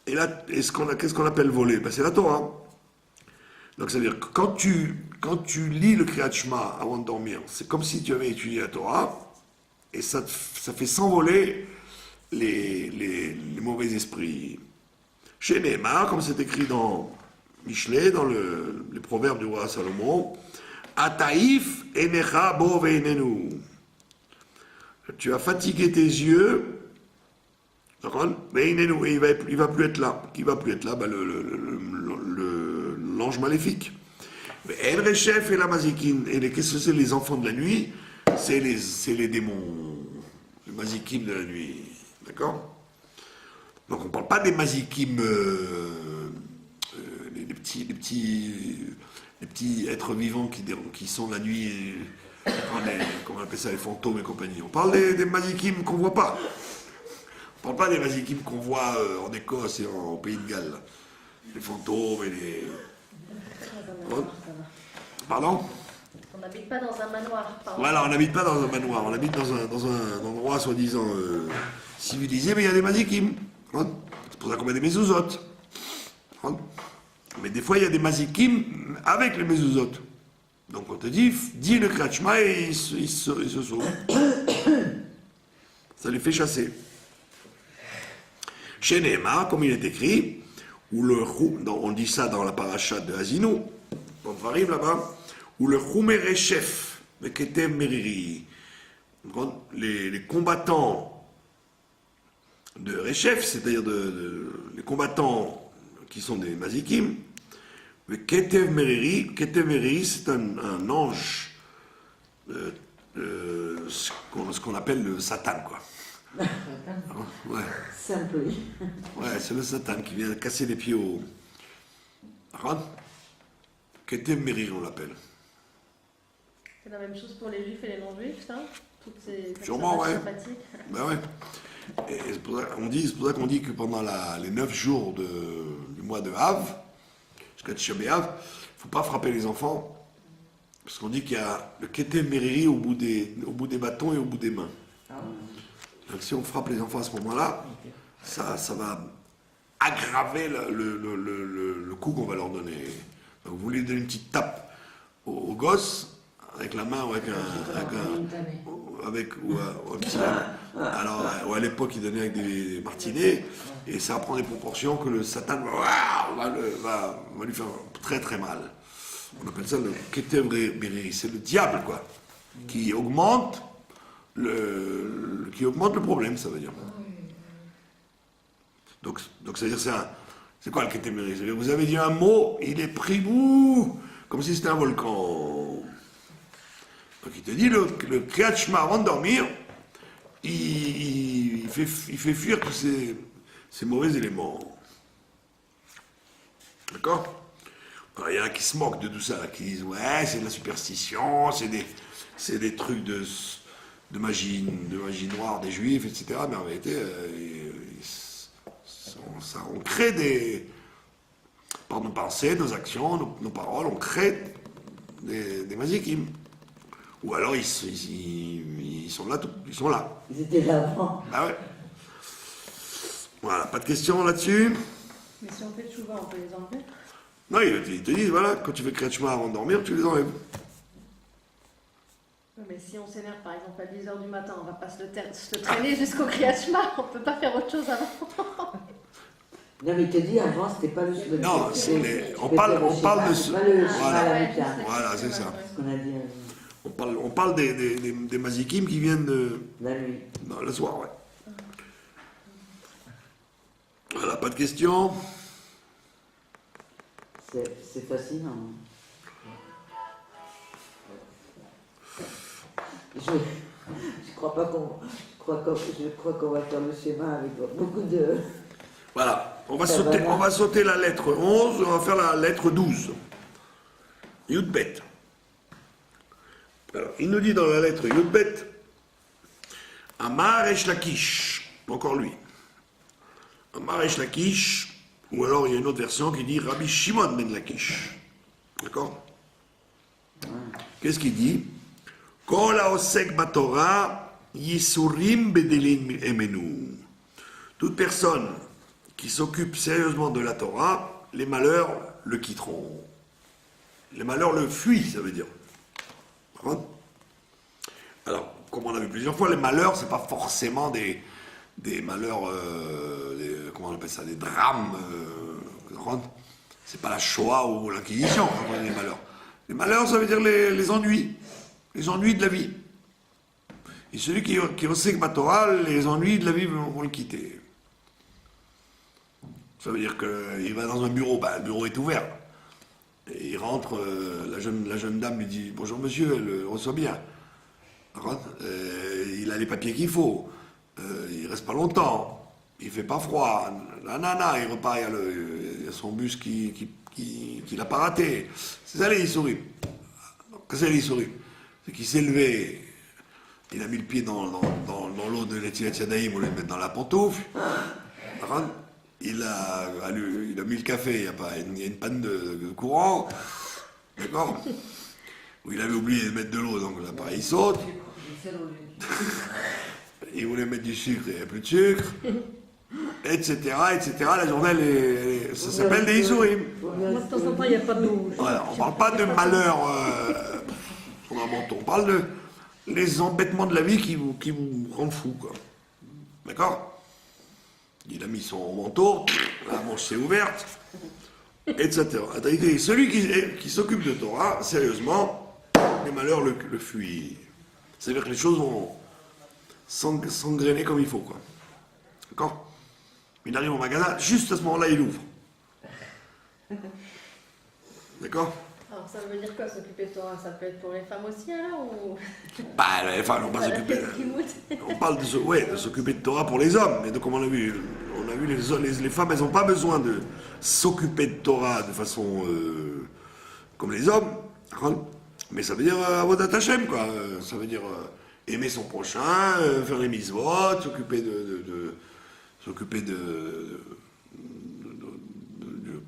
[SPEAKER 1] Et là, qu'est-ce qu'on appelle voler? Ben, c'est la Torah. Donc ça veut dire que quand tu lis le Kriyat Shema avant de dormir, c'est comme si tu avais étudié la Torah, et ça fait s'envoler les mauvais esprits. Chez Nehemar, comme c'est écrit dans Michelet, dans les proverbes du roi Salomon, Ataïf enecha bo veinenu. Tu as fatigué tes yeux, veinenu, et il va plus être là. Qui va plus être là? Ben, l'ange maléfique. El Rechef et la Mazikin. Et qu'est-ce que c'est les enfants de la nuit? C'est les démons, les Mazikim de la nuit. D'accord? Donc on ne parle pas des Mazikim, les petits êtres vivants qui sont la nuit, comment on appelle ça, les fantômes et compagnie. On parle des Mazikim qu'on ne voit pas. On ne parle pas des Mazikim qu'on voit en Écosse et au Pays de Galles. Les fantômes et les... Pardon?
[SPEAKER 2] On n'habite pas dans un manoir. Pardon.
[SPEAKER 1] Voilà, on n'habite pas dans un manoir, on habite dans un endroit soi-disant civilisé, mais il y a des mazikim. C'est pour ça qu'on met des mezuzot. Mais des fois, il y a des mazikim avec les mezuzot. Donc on te dit, dis le Kriyat Shema et ils se sauvent. Ça les fait chasser. Chez Nehemar, comme il est écrit, on dit ça dans la paracha de Hazinou, dans Dvarim là-bas, où le Chumere chef, le Ketem Meriri, les combattants de Rechef, c'est-à-dire les combattants qui sont des Mazikim, le Ketem Meriri, c'est un ange, ce qu'on appelle le Satan, quoi. Ouais.
[SPEAKER 3] Simple.
[SPEAKER 1] Ouais, c'est le Satan qui vient casser les pieds au... Ketem Meriri, on l'appelle.
[SPEAKER 2] C'est la même chose pour les juifs et les non-juifs, ça? Toutes ces
[SPEAKER 1] Sûrement, ouais.
[SPEAKER 2] sympathiques.
[SPEAKER 1] Ben ouais. Et c'est pour ça qu'on dit que pendant les 9 jours du mois de Av, jusqu'à Tisha B'Av, il ne faut pas frapper les enfants, parce qu'on dit qu'il y a le Ketem Meriri au bout des bâtons et au bout des mains. Donc si on frappe les enfants à ce moment-là, ça va aggraver le coup qu'on va leur donner. Donc, vous voulez donner une petite tape aux gosses, avec la main ou avec un petit... Alors, à l'époque, ils donnaient avec des martinets, et ça prend des proportions que le Satan va lui faire très très mal. On appelle ça le Keter Beriri, c'est le diable, quoi, qui augmente qui augmente le problème, ça veut dire. Donc ça veut dire c'est quoi le kétéméri? C'est-à-dire, vous avez dit un mot, il est pris comme si c'était un volcan. Donc il te dit le Kriyat Shema avant de dormir, il fait fuir tous ces mauvais éléments. D'accord? Alors, il y en a qui se moquent de tout ça, là, qui disent ouais, c'est de la superstition, c'est des trucs de magie noire des juifs, etc. Mais en réalité, on crée par nos pensées, nos actions, nos paroles, on crée des mazikim. Ou alors ils sont là, ils sont là.
[SPEAKER 3] Ils étaient là avant.
[SPEAKER 1] Ah ouais. Voilà, pas de questions là-dessus.
[SPEAKER 2] Mais si on fait tchouva, on peut les enlever.
[SPEAKER 1] Non, ils te disent, voilà, quand tu fais Kriyat Shema avant de dormir, tu les enlèves.
[SPEAKER 2] Oui, mais si on s'énerve par exemple à 10h du matin, on va pas se le traîner jusqu'au Kriyat Shema, on peut pas faire autre chose avant.
[SPEAKER 3] Non, mais il te dit avant, c'était pas le.
[SPEAKER 1] Non, on parle de ce.
[SPEAKER 3] Pas le
[SPEAKER 1] Voilà.
[SPEAKER 3] Shema Lamika.
[SPEAKER 1] Voilà, c'est ça.
[SPEAKER 3] Ce qu'on a dit
[SPEAKER 1] On parle des mazikim qui viennent de.
[SPEAKER 3] la nuit.
[SPEAKER 1] Non, le soir, ouais. Voilà, pas de questions.
[SPEAKER 3] C'est fascinant. Je crois pas qu'on. Je crois qu'on va faire le schéma avec beaucoup de.
[SPEAKER 1] Voilà, on va sauter la lettre 11, on va faire la lettre 12. Yudbet. Alors, il nous dit dans la lettre Yudbet, Amar Esh Lakish, encore lui. Amar Esh Lakish, ou alors il y a une autre version qui dit Rabbi Shimon ben Lakish. D'accord? Qu'est-ce qu'il dit? Kol haosek batorah yisurim bedelin emenu. Toute personne qui s'occupe sérieusement de la Torah, les malheurs le quitteront. Les malheurs le fuient, ça veut dire. Alors, comme on a vu plusieurs fois, les malheurs, c'est pas forcément des malheurs, comment on appelle ça, des drames. C'est pas la Shoah ou l'Inquisition, les malheurs. Les malheurs, ça veut dire les ennuis de la vie. Et celui qui sait que ma Torah, les ennuis de la vie vont le quitter. Ça veut dire qu'il va dans un bureau, le bureau est ouvert. Et il rentre, la jeune dame lui dit « Bonjour monsieur, elle le reçoit bien. » Il a les papiers qu'il faut. Il reste pas longtemps. Il fait pas froid. Il repart, il y a son bus qu'il n'a pas raté. C'est ça les souris. Qu'est-ce que c'est les souris? C'est qu'il s'est levé, il a mis le pied dans l'eau de l'Etilat Yadayim, on le met dans la pantoufle. Il a mis le café, il y a une panne de courant, d'accord? Où il avait oublié de mettre de l'eau, donc l'appareil saute. Il voulait mettre du sucre, il n'y avait plus de sucre, etc. La journée, ça s'appelle des Isurim.
[SPEAKER 4] Moi, de temps en temps, il n'y a pas d'eau.
[SPEAKER 1] Voilà, on ne parle pas de malheur on parle les embêtements de la vie qui vous rendent fou, quoi. D'accord? Il a mis son manteau, la manche s'est ouverte, etc. Celui qui s'occupe de Torah, sérieusement, les malheurs le fuient. C'est-à-dire que les choses vont s'engrainer comme il faut, quoi. D'accord? Il arrive au magasin, juste à ce moment-là, il ouvre. D'accord?
[SPEAKER 2] Alors ça veut dire quoi s'occuper de Torah? Ça peut être pour les femmes aussi alors ou...
[SPEAKER 1] Les femmes n'ont pas s'occuper. On parle de s'occuper de Torah pour les hommes, mais donc, comme on a vu les femmes, elles n'ont pas besoin de s'occuper de Torah de façon comme les hommes, mais ça veut dire avodat Hashem, quoi. Ça veut dire aimer son prochain, faire les mitzvot, s'occuper de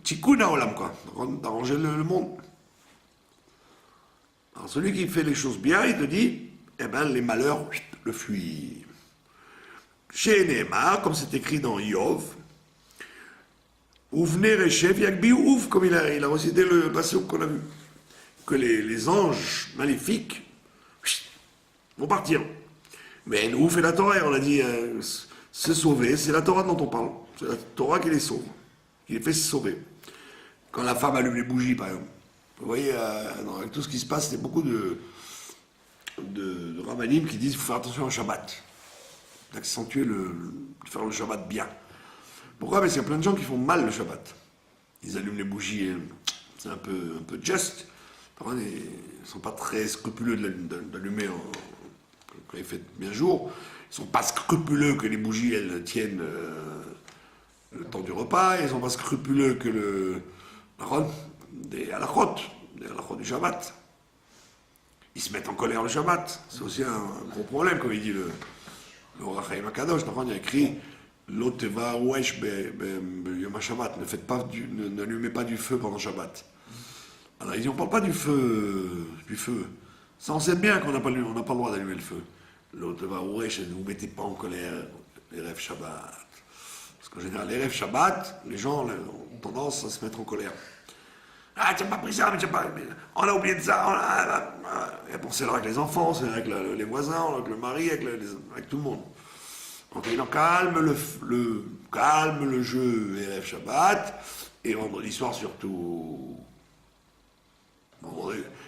[SPEAKER 1] tikkun haolam, quoi, d'arranger le monde. Alors celui qui fait les choses bien, il te dit, les malheurs le fuient. Chez Neymar, comme c'est écrit dans Yov, Ouvner Rechev Yagbi Ouf, comme il a recité le passage qu'on a vu, que les anges maléfiques vont partir. Mais Ouf et la Torah, on a dit, se sauver, c'est la Torah dont on parle. C'est la Torah qui les sauve, qui les fait se sauver. Quand la femme allume les bougies, par exemple. Vous voyez, avec tout ce qui se passe, c'est beaucoup de de Rabbanim qui disent qu'il faut faire attention au Shabbat. D'accentuer faire le Shabbat bien. Pourquoi? Parce qu'il y a plein de gens qui font mal le Shabbat. Ils allument les bougies, c'est un peu juste. Ils ne sont pas très scrupuleux d'allumer quand il fait bien jour. Ils ne sont pas scrupuleux que les bougies elles tiennent le temps du repas. Ils ne sont pas scrupuleux que des halachot du Shabbat. Ils se mettent en colère le Shabbat. C'est aussi un gros problème, comme il dit le Rachaim Akadosh. Il a écrit L'oteva wesh yom Shabbat. N'allumez pas du feu pendant Shabbat. Alors il dit on ne parle pas du feu. Ça on sait bien qu'on n'a pas le droit d'allumer le feu. L'oteva wesh, ne vous mettez pas en colère les rêves Shabbat. Parce qu'en général, les rêves Shabbat, les gens ont tendance à se mettre en colère. Ah, tu n'as pas pris ça, mais on a oublié de ça. Et bon, c'est là avec les enfants, c'est là avec les voisins, avec le mari, avec tout le monde. Donc il calme le jeu et rêve Shabbat, et vendredi soir surtout.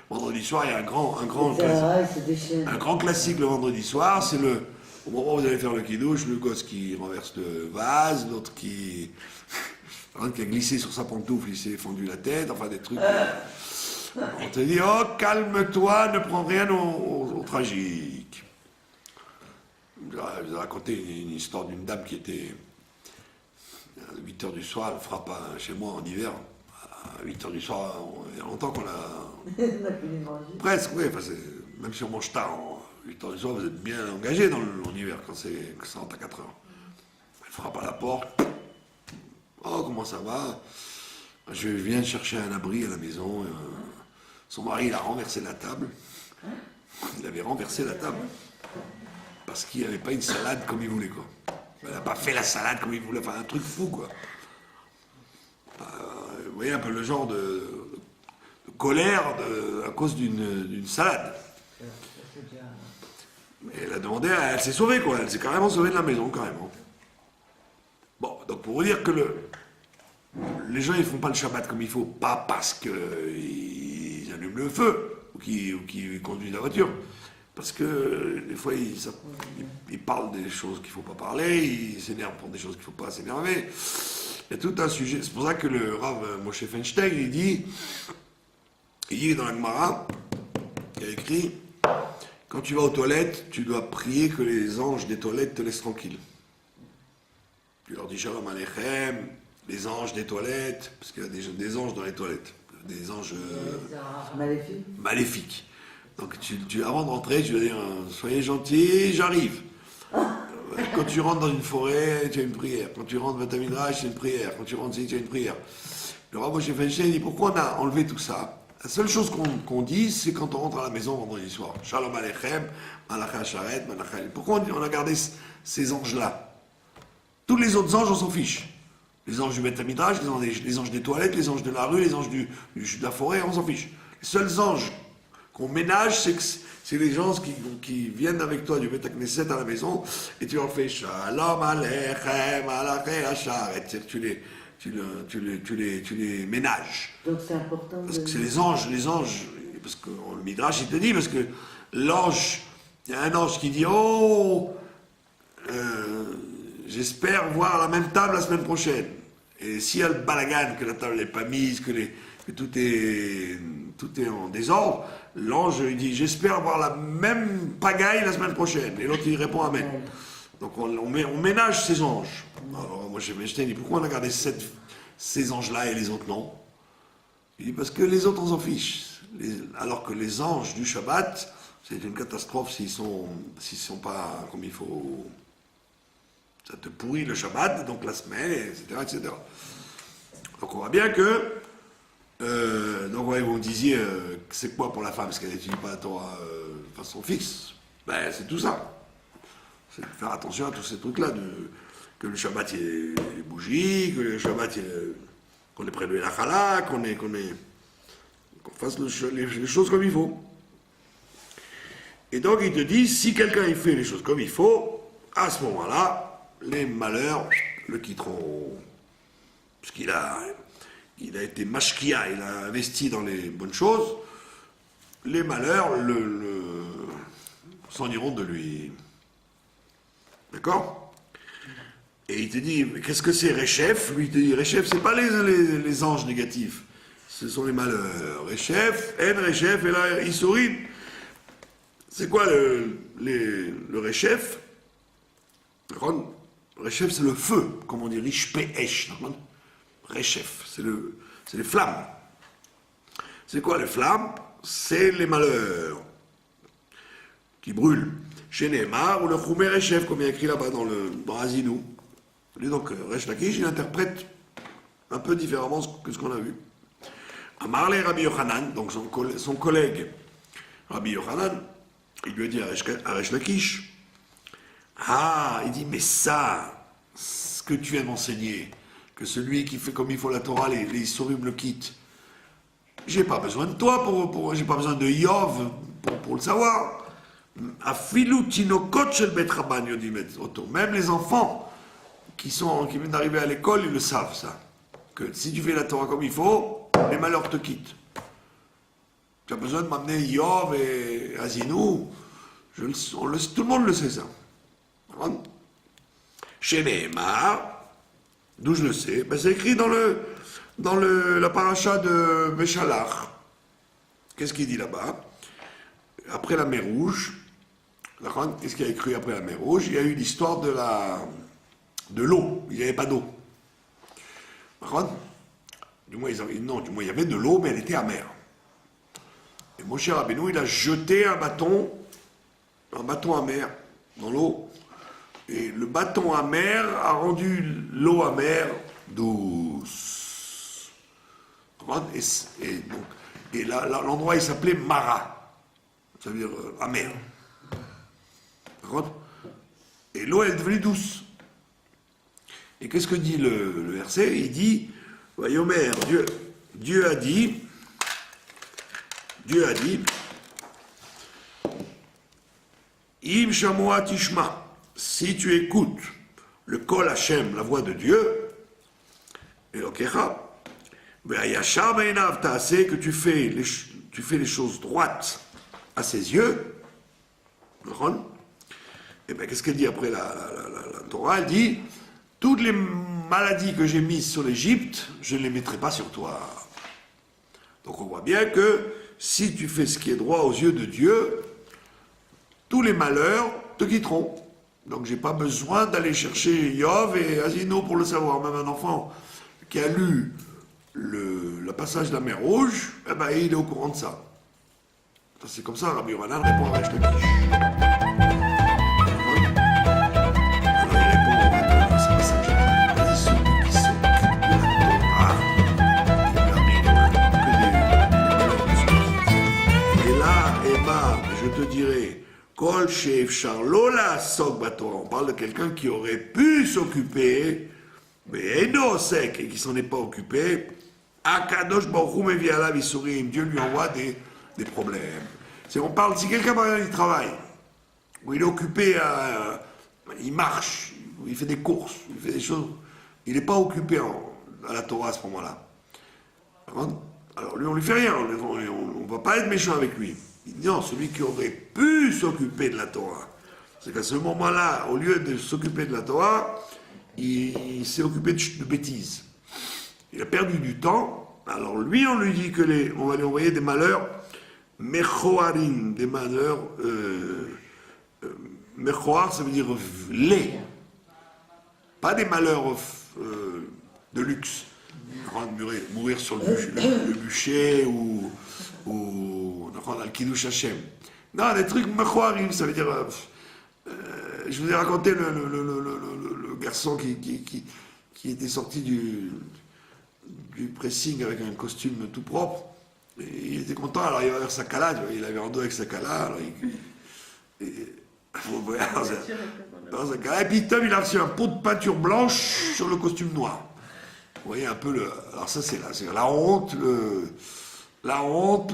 [SPEAKER 1] Vendredi soir, il y a un grand classique le vendredi soir, c'est au moment où vous allez faire le kidouche, le gosse qui renverse le vase, l'autre qui a glissé sur sa pantoufle, il s'est fendu la tête, enfin des trucs. On te dit, oh, calme-toi, ne prends rien au tragique. Je vous ai raconté une histoire d'une dame qui était à 8h du soir, elle frappe chez moi en hiver. À 8h du soir, il y a longtemps qu'on a.
[SPEAKER 3] On a fini de manger.
[SPEAKER 1] Presque, oui. Même si on mange tard, 8h du soir, vous êtes bien engagé dans l'hiver quand ça rentre à 4h. Elle frappe à la porte. Oh, comment ça va? Je viens de chercher un abri à la maison. Son mari, il a renversé la table. Il avait renversé la table. Parce qu'il n'y avait pas une salade comme il voulait, quoi. Elle n'a pas fait la salade comme il voulait. Enfin, un truc fou, quoi. Vous voyez un peu le genre de colère à cause d'une salade. Mais elle a demandé, elle s'est sauvée, quoi. Elle s'est carrément sauvée de la maison, carrément. Bon, donc pour vous dire que les gens, ils font pas le Shabbat comme il faut, pas parce qu'ils allument le feu ou qu'ils conduisent la voiture. Parce que des fois, ils parlent des choses qu'il ne faut pas parler, ils s'énervent pour des choses qu'il ne faut pas s'énerver. Il y a tout un sujet. C'est pour ça que le Rav Moshe Feinstein, il dit dans la Gemara, il a écrit, quand tu vas aux toilettes, tu dois prier que les anges des toilettes te laissent tranquille. Tu leur dis Shalom Aleichem, les anges des toilettes, parce qu'il y a des anges dans les toilettes, des anges maléfiques. Donc avant de rentrer, tu vas dire soyez gentils, j'arrive. Quand tu rentres dans une forêt, tu as une prière. Quand tu rentres dans ta midrash, tu as une prière. Quand tu rentres ici, tu as une prière. Le Rav Moshe Feinstein dit pourquoi on a enlevé tout ça? La seule chose qu'on dit, c'est quand on rentre à la maison vendredi soir. Shalom Aleichem, Malacha Sharet, Malacha. Pourquoi on a gardé ces anges-là? Tous les autres anges, on s'en fiche. Les anges du Beth Midrash, les anges des toilettes, les anges de la rue, les anges de la forêt, on s'en fiche. Les seuls anges qu'on ménage, c'est les gens qui viennent avec toi du Beth Knesset à la maison et tu leur fais Shalom Aleichem, Malacha Sharet. Tu les ménages.
[SPEAKER 3] Donc c'est important.
[SPEAKER 1] Parce que c'est les anges, parce que le Midrash il te dit, parce que l'ange, il y a un ange qui dit oh, j'espère voir la même table la semaine prochaine. Et s'il y a le balagan, que la table n'est pas mise, que tout est en désordre, l'ange il dit j'espère voir la même pagaille la semaine prochaine. Et l'autre il répond amen. Donc on ménage ces anges. Alors moi j'ai dit pourquoi on a gardé ces anges-là et les autres non? Il dit parce que les autres on s'en fiche. Alors que les anges du Shabbat, c'est une catastrophe s'ils sont pas comme il faut. Ça te pourrit le Shabbat, donc la semaine, etc. Donc on voit bien que donc ouais, vous me disiez c'est quoi pour la femme parce qu'elle n'étudie pas la Torah de façon fixe. Ben c'est tout ça. C'est de faire attention à tous ces trucs-là, que le Shabbat il y ait les bougies, que le Shabbat qu'on ait près de la chala, qu'on fasse les choses comme il faut. Et donc il te dit, si quelqu'un il fait les choses comme il faut, à ce moment-là, les malheurs le quitteront. Parce qu'il a été mashkia, il a investi dans les bonnes choses, les malheurs s'en iront de lui. D'accord? Et il te dit, mais qu'est-ce que c'est Réchef? Lui, il te dit, Réchef, c'est pas les anges négatifs. Ce sont les malheurs. Réchef, En Réchef, et là, Issourim. C'est quoi le Réchef? Réchef, c'est le feu, comme on dit, Rishpe Esh. Réchef, c'est les flammes. C'est quoi les flammes? C'est les malheurs qui brûlent. Chez Neymar, ou le Choumé Réchef, comme il y a écrit là-bas dans Azinou. Donc, Resh Lakish, il interprète un peu différemment que ce qu'on a vu. Amarle Rabbi Yochanan, donc son collègue Rabbi Yochanan, il lui a dit à Resh Lakish, ah, il dit, mais ça, ce que tu viens d'enseigner, que celui qui fait comme il faut la Torah, les Issourim le quitte, j'ai pas besoin de toi, j'ai pas besoin de Yov pour le savoir. Afilu tinokot shel bet Rabban yodim et oto. Même les enfants qui viennent d'arriver à l'école, ils le savent, ça. Que si tu fais la Torah comme il faut, les malheurs te quittent. Tu as besoin de m'amener Yov et Azinou. Tout le monde le sait, ça. Chez Nehemar, d'où je le sais, ben c'est écrit dans la paracha de Béchalach. Qu'est-ce qu'il dit là-bas? Après la mer Rouge, qu'est-ce qu'il y a écrit après la mer Rouge? Il y a eu l'histoire de l'eau. Il n'y avait pas d'eau. Du moins, il y avait de l'eau, mais elle était amère. Et Moshe Rabbeinu, il a jeté un bâton amer dans l'eau. Et le bâton amer a rendu l'eau amère douce. Et l'endroit, il s'appelait Mara. Ça veut dire amer. Et l'eau, elle est devenue douce. Et qu'est-ce que dit le verset? Il dit, Vayomer, Dieu a dit, Im Shamoa Tishma, si tu écoutes le Kol Hashem, la voix de Dieu, et l'Okecha, Vayashar Beinav Taaseh, que tu fais les choses droites à ses yeux, et bien qu'est-ce qu'elle dit après la Torah? Elle dit, toutes les maladies que j'ai mises sur l'Égypte, je ne les mettrai pas sur toi. Donc on voit bien que si tu fais ce qui est droit aux yeux de Dieu, tous les malheurs te quitteront. Donc j'ai pas besoin d'aller chercher Yov et Asino pour le savoir. Même un enfant qui a lu le passage de la mer Rouge, eh ben, il est au courant de ça. C'est comme ça, Rabbi Yochanan répond à Resh Lakish. Je te dirais, Kol she'efshar lo la'asok baTorah. On parle de quelqu'un qui aurait pu s'occuper, mais eno sek, et qui s'en est pas occupé. Akadosh Baruch Hu mevi alav isurim. Dieu lui envoie des problèmes. On parle, si quelqu'un par exemple il travaille, où il est occupé il marche, il fait des courses, il fait des choses, il n'est pas occupé à la Torah à ce moment-là. Alors lui on lui fait rien, on ne va pas être méchant avec lui. Il dit non, celui qui aurait pu s'occuper de la Torah, c'est qu'à ce moment-là, au lieu de s'occuper de la Torah, il s'est occupé de bêtises. Il a perdu du temps, alors lui on lui dit on va lui envoyer des malheurs, mechoarim, des malheurs, mechoar ça veut dire laid, pas des malheurs de luxe, mourir sur le bûcher ou dans le Kiddush Hashem. Non, des trucs mechoarim, ça veut dire. Je vous ai raconté le garçon qui était sorti du pressing avec un costume tout propre. Et il était content, alors il va vers sa cala, il avait un dos avec sa cala, alors dans sa cala, et puis Tom il a reçu un pot de peinture blanche sur le costume noir. Vous voyez un peu alors ça c'est la honte, comment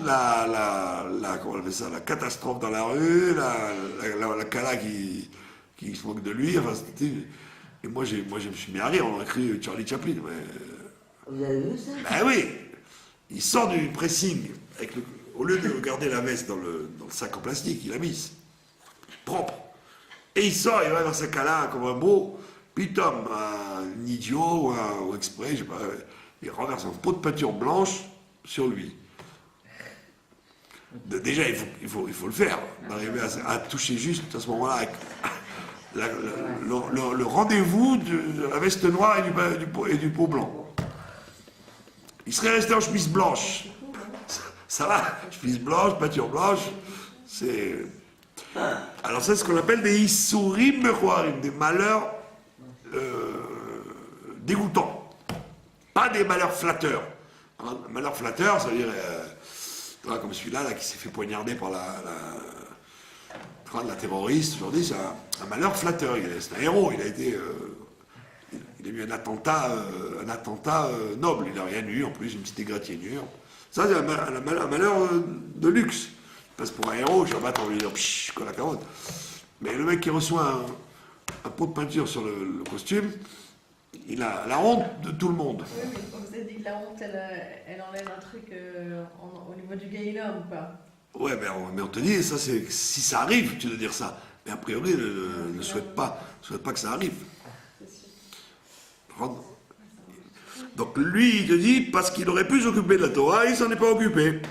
[SPEAKER 1] on appelle ça, la catastrophe dans la rue, la cala qui se moque de lui, enfin et moi je me suis mis à rire, on a écrit Charlie Chaplin, mais...
[SPEAKER 3] Vous avez vu ça?
[SPEAKER 1] Ben oui, il sort du pressing, au lieu de garder la veste dans le sac en plastique, il l'a mise. propre. Et il sort, il va dans sa cala comme un beau, puis Tom, un idiot ou exprès, je sais pas, il renverse un pot de peinture blanche sur lui. Déjà, il faut le faire, d'arriver à toucher juste à ce moment-là avec le rendez-vous de la veste noire et du pot blanc. Il serait resté en chemise blanche. Ça va, chemise blanche, peinture blanche, c'est... Alors c'est ce qu'on appelle des issourim mechoarim, des malheurs dégoûtants. Pas des malheurs flatteurs. Un malheur flatteur, ça veut dire... comme celui-là là, qui s'est fait poignarder par la terroriste, aujourd'hui, c'est un malheur flatteur. C'est un héros, il a eu un attentat noble, il n'a rien eu, en plus, une petite égratignure. Ça, c'est un malheur de luxe. Parce que pour un héros, Shabbat, on va lui dire pshh, la carotte. Mais le mec qui reçoit un pot de peinture sur le costume, il a la honte de tout le monde.
[SPEAKER 2] Oui, mais vous avez dit que la honte, elle enlève un truc au niveau du Gehinnom ou pas?
[SPEAKER 1] Ouais, mais on te dit, ça, c'est si ça arrive, tu dois dire ça. Mais a priori, ne souhaite pas que ça arrive. Donc lui, il te dit, parce qu'il aurait pu s'occuper de la Torah, il s'en est pas occupé.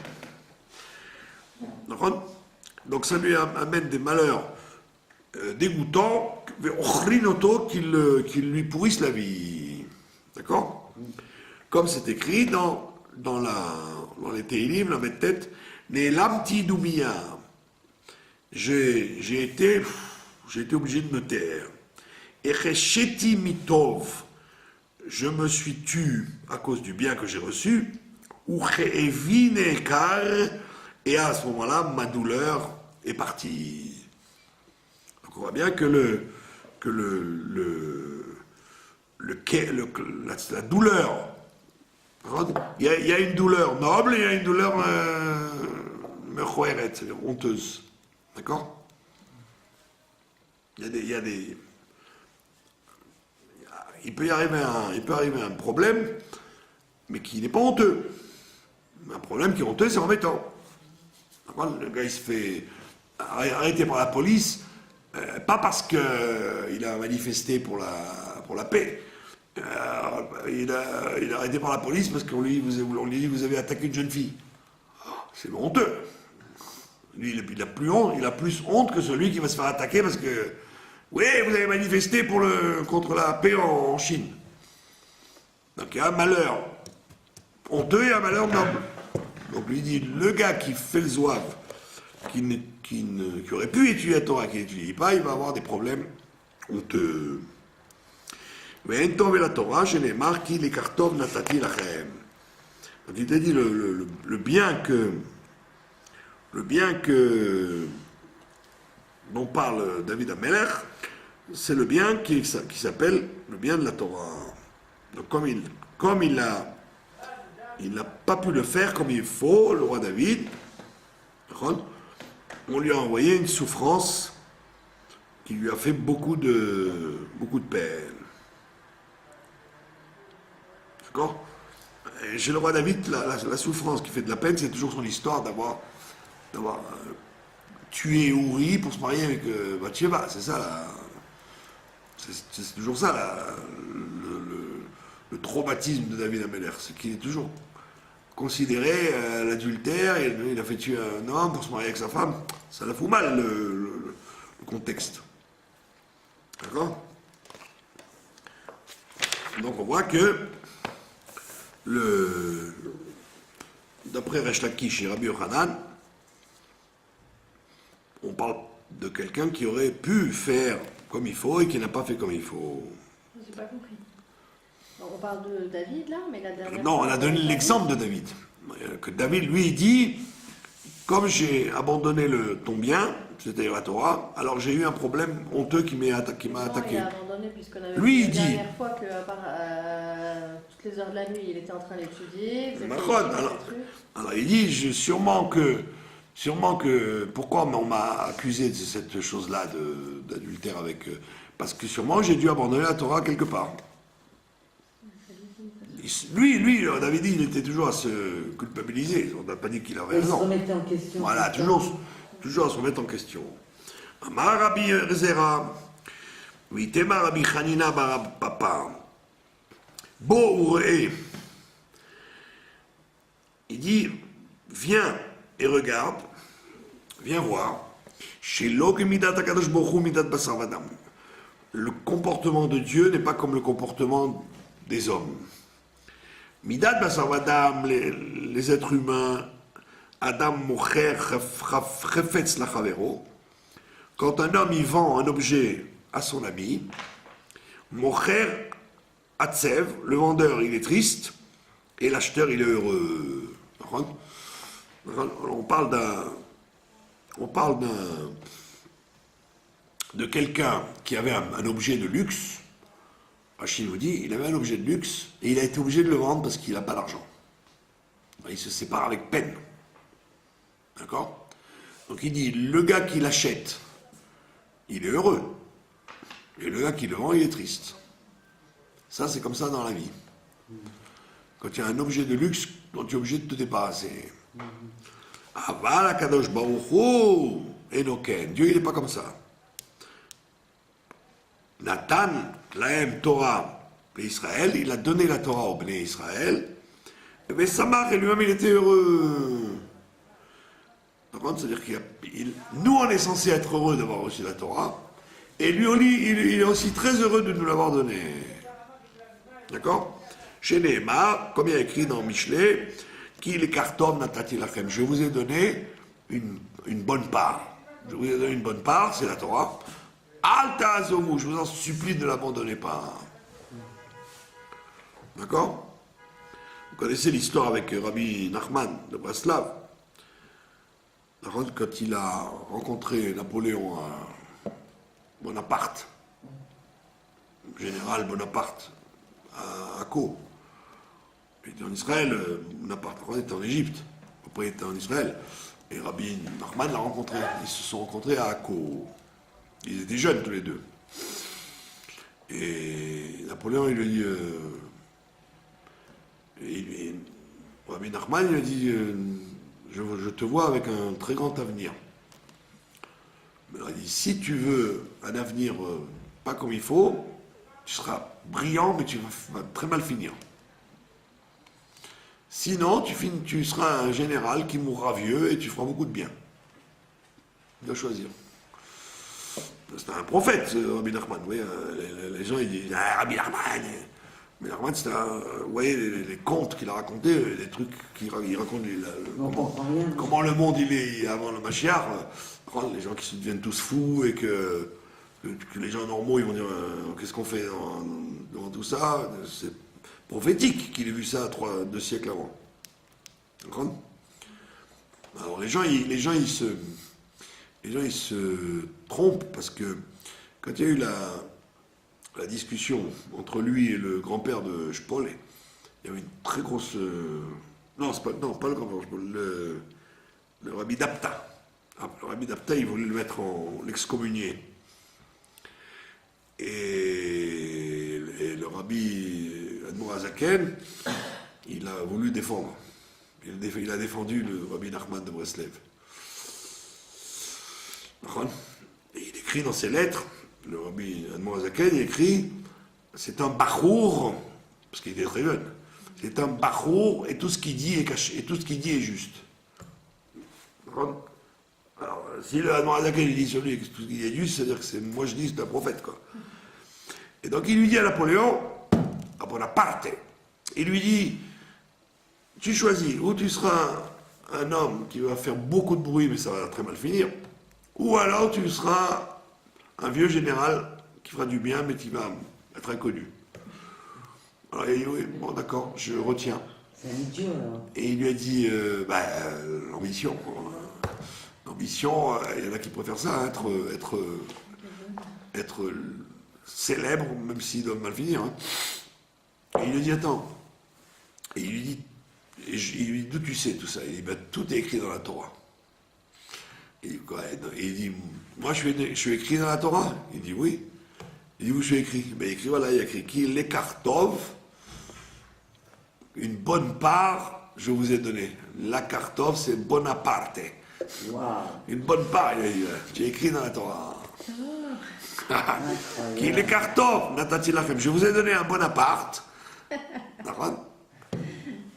[SPEAKER 1] Donc ça lui amène des malheurs dégoûtants, qui lui pourrissent la vie. D'accord? Comme c'est écrit dans les Tehillim, la tête, Ne'elamti Doumia. J'ai été obligé de me taire. Echesheti mitov. Je me suis tu à cause du bien que j'ai reçu. Uche'evi nekar. Et à ce moment-là, ma douleur est partie. Donc on voit bien que la douleur, il y a une douleur noble et il y a une douleur mechoeret, c'est-à-dire honteuse. D'accord? Il peut y arriver un problème, mais qui n'est pas honteux. Un problème qui est honteux, c'est embêtant. Le gars, il se fait arrêter par la police, pas parce qu'il a manifesté pour la paix. Il est arrêté par la police parce qu'on lui dit vous avez attaqué une jeune fille. C'est honteux. Lui, il a plus honte que celui qui va se faire attaquer parce que oui, vous avez manifesté contre la paix en Chine. Donc il y a un malheur honteux et un malheur noble. Donc lui dit, le gars qui fait le zouave, qui aurait pu étudier la Torah, qui n'étudie pas, il va avoir des problèmes honteux. Mais en tov et la Torah, je n'ai marqué les kartov natati lachem. Donc il t'a dit le bien que dont parle David Amelech, c'est le bien qui s'appelle le bien de la Torah. Donc comme il n'a pas pu le faire comme il faut, le roi David, on lui a envoyé une souffrance qui lui a fait beaucoup de peine. D'accord? Et chez le roi David, la souffrance qui fait de la peine, c'est toujours son histoire d'avoir tué Uri pour se marier avec Bathsheba. C'est ça, c'est toujours ça, le traumatisme de David Amelech. C'est qu'il est toujours considéré l'adultère, et il a fait tuer un homme pour se marier avec sa femme. Ça la fout mal, le contexte. D'accord? Donc on voit que d'après Resh Lakish et Rabbi Yochanan, on parle de quelqu'un qui aurait pu faire comme il faut et qui n'a pas fait comme il faut.
[SPEAKER 2] J'ai pas compris. On parle de David là, mais la dernière.
[SPEAKER 1] Non, on a donné l'exemple de David. Que David, lui, dit, comme j'ai abandonné ton bien, c'est-à-dire la Torah, alors j'ai eu un problème honteux qui m'a attaqué.
[SPEAKER 2] Il a abandonné puisqu'on avait
[SPEAKER 1] lui,
[SPEAKER 2] vu
[SPEAKER 1] il
[SPEAKER 2] la
[SPEAKER 1] dit.
[SPEAKER 2] dernière fois qu'à part toutes les heures de la nuit, il était en train d'étudier.
[SPEAKER 1] Alors il dit, sûrement que, pourquoi on m'a accusé de cette chose-là d'adultère avec... parce que sûrement j'ai dû abandonner la Torah quelque part. Lui, David, il était toujours à se culpabiliser. On n'a pas dit qu'il avait raison.
[SPEAKER 3] Il se remettait en question.
[SPEAKER 1] Voilà, toujours à se remettre en question. Amar Rabbi Zera, Vitema Rabbi Hanina bar Papa. Bo Uré. Il dit, viens et regarde, viens voir. Chez Log Midat Akadosh Baruch Hu Midat Basar Vadam. Le comportement de Dieu n'est pas comme le comportement des hommes. Midat Basar Vadam, les êtres humains, Adam Mocher Chefetz Lachavero. Quand un homme y vend un objet à son ami, Mocher Atsev, le vendeur il est triste et l'acheteur il est heureux. On parle de quelqu'un qui avait un objet de luxe. Rachid nous dit, il avait un objet de luxe et il a été obligé de le vendre parce qu'il n'a pas d'argent. Il se sépare avec peine. D'accord? Donc il dit, le gars qui l'achète, il est heureux. Et le gars qui le vend, il est triste. Ça, c'est comme ça dans la vie. Quand il y a un objet de luxe dont tu es obligé de te débarrasser. Aval Akadosh Baruch Hu Enoken. Dieu, il n'est pas comme ça. Nathan, Laem Torah, Israël, il a donné la Torah au Bnei Israël. Mais Samar, et lui-même, il était heureux. C'est-à-dire nous, on est censé être heureux d'avoir reçu la Torah. Et lui, il est aussi très heureux de nous l'avoir donnée. D'accord? Chez Nehemar, comme il y a écrit dans Michelet, qu'il est kartov natati lachem. Je vous ai donné une bonne part. Je vous ai donné une bonne part, c'est la Torah. Alta azomu, je vous en supplie, ne l'abandonnez pas. D'accord? Vous connaissez l'histoire avec Rabbi Nachman de Breslav. Quand il a rencontré Napoléon à Bonaparte, général Bonaparte, à Akko. Il était en Israël, Bonaparte était en Égypte, après il était en Israël, et Rabbi Nachman l'a rencontré. Ils se sont rencontrés à Akko. Ils étaient jeunes tous les deux. Et Napoléon, il lui dit, Rabbi Nachman, il lui a dit, je te vois avec un très grand avenir. Mais il a dit, si tu veux un avenir pas comme il faut, tu seras brillant, mais tu vas très mal finir. Sinon, tu seras un général qui mourra vieux et tu feras beaucoup de bien. Tu dois choisir. C'était un prophète, Rabbi Nachman. Vous voyez, les gens ils disent Rabbi Nachman. Mais Nachman, c'était vous voyez, les contes qu'il a racontés, les trucs qu'il raconte, comment le monde il est avant le Mashiach. Les gens qui se deviennent tous fous et que les gens normaux ils vont dire qu'est-ce qu'on fait devant tout ça. C'est prophétique qu'il ait vu ça 2 siècles avant. D'accord? Alors les gens ils se trompent parce que quand il y a eu la discussion entre lui et le grand-père de Shpolé, il y avait une très grosse... pas le grand-père de Shpolé, le Rabbi Dapta. Le Rabbi Dapta, il voulait le mettre l'excommunier. Et le Rabbi Admor Azaken, il a voulu défendre. Il a défendu le Rabbi Nachman de Breslev. Et il écrit dans ses lettres, le Rabbi Admor Azaken, il écrit, c'est un bachour, parce qu'il était très jeune, c'est un bachour et tout ce qu'il dit est caché, et tout ce qu'il dit est juste. Alors, si le Admor Azaken il dit sur lui que tout ce qu'il dit est juste, c'est-à-dire que moi je dis c'est un prophète, quoi. Et donc il lui dit à Napoléon, à Bonaparte, il lui dit, tu choisis, ou tu seras un homme qui va faire beaucoup de bruit, mais ça va très mal finir, ou alors tu seras un vieux général qui fera du bien, mais qui va être inconnu. Alors il dit, oui, bon d'accord, je retiens.
[SPEAKER 3] C'est un idiot alors.
[SPEAKER 1] Et il lui a dit, l'ambition. L'ambition, il y en a qui préfèrent ça, être célèbre, même s'il doit mal finir. Hein. Et il lui dit, attends. Et il lui dit, d'où tu sais tout ça? Il dit, tout est écrit dans la Torah. Il dit, quoi? Et il dit, moi je suis écrit dans la Torah? Il dit, oui. Il dit, où je suis écrit? Il écrit, voilà, il y a écrit, qui l'écartov, une bonne part, je vous ai donné. La kartov, c'est Bonaparte.
[SPEAKER 3] Waouh.
[SPEAKER 1] Une bonne part, il a dit. Tu as écrit dans la Torah. Qui
[SPEAKER 3] Incroyable.
[SPEAKER 1] les cartons, Natati Lachem. Je vous ai donné un bon appart. D'accord.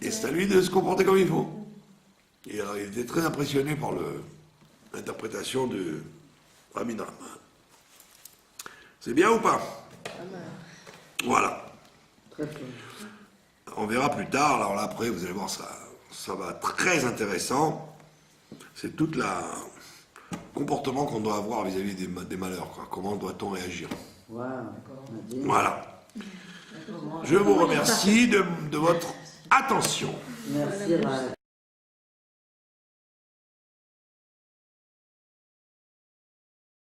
[SPEAKER 1] Et c'est à lui de se comporter comme il faut. Et alors, il était très impressionné par l'interprétation de Rabbi Nachman. C'est bien ou pas? Voilà.
[SPEAKER 3] Très peu.
[SPEAKER 1] On verra plus tard. Alors là, après, vous allez voir, ça va être très intéressant. C'est tout le comportement qu'on doit avoir vis-à-vis des malheurs, quoi. Comment doit-on réagir?
[SPEAKER 3] Waouh. Nadine.
[SPEAKER 1] Voilà. Je vous remercie de votre attention.
[SPEAKER 3] Merci, Raj.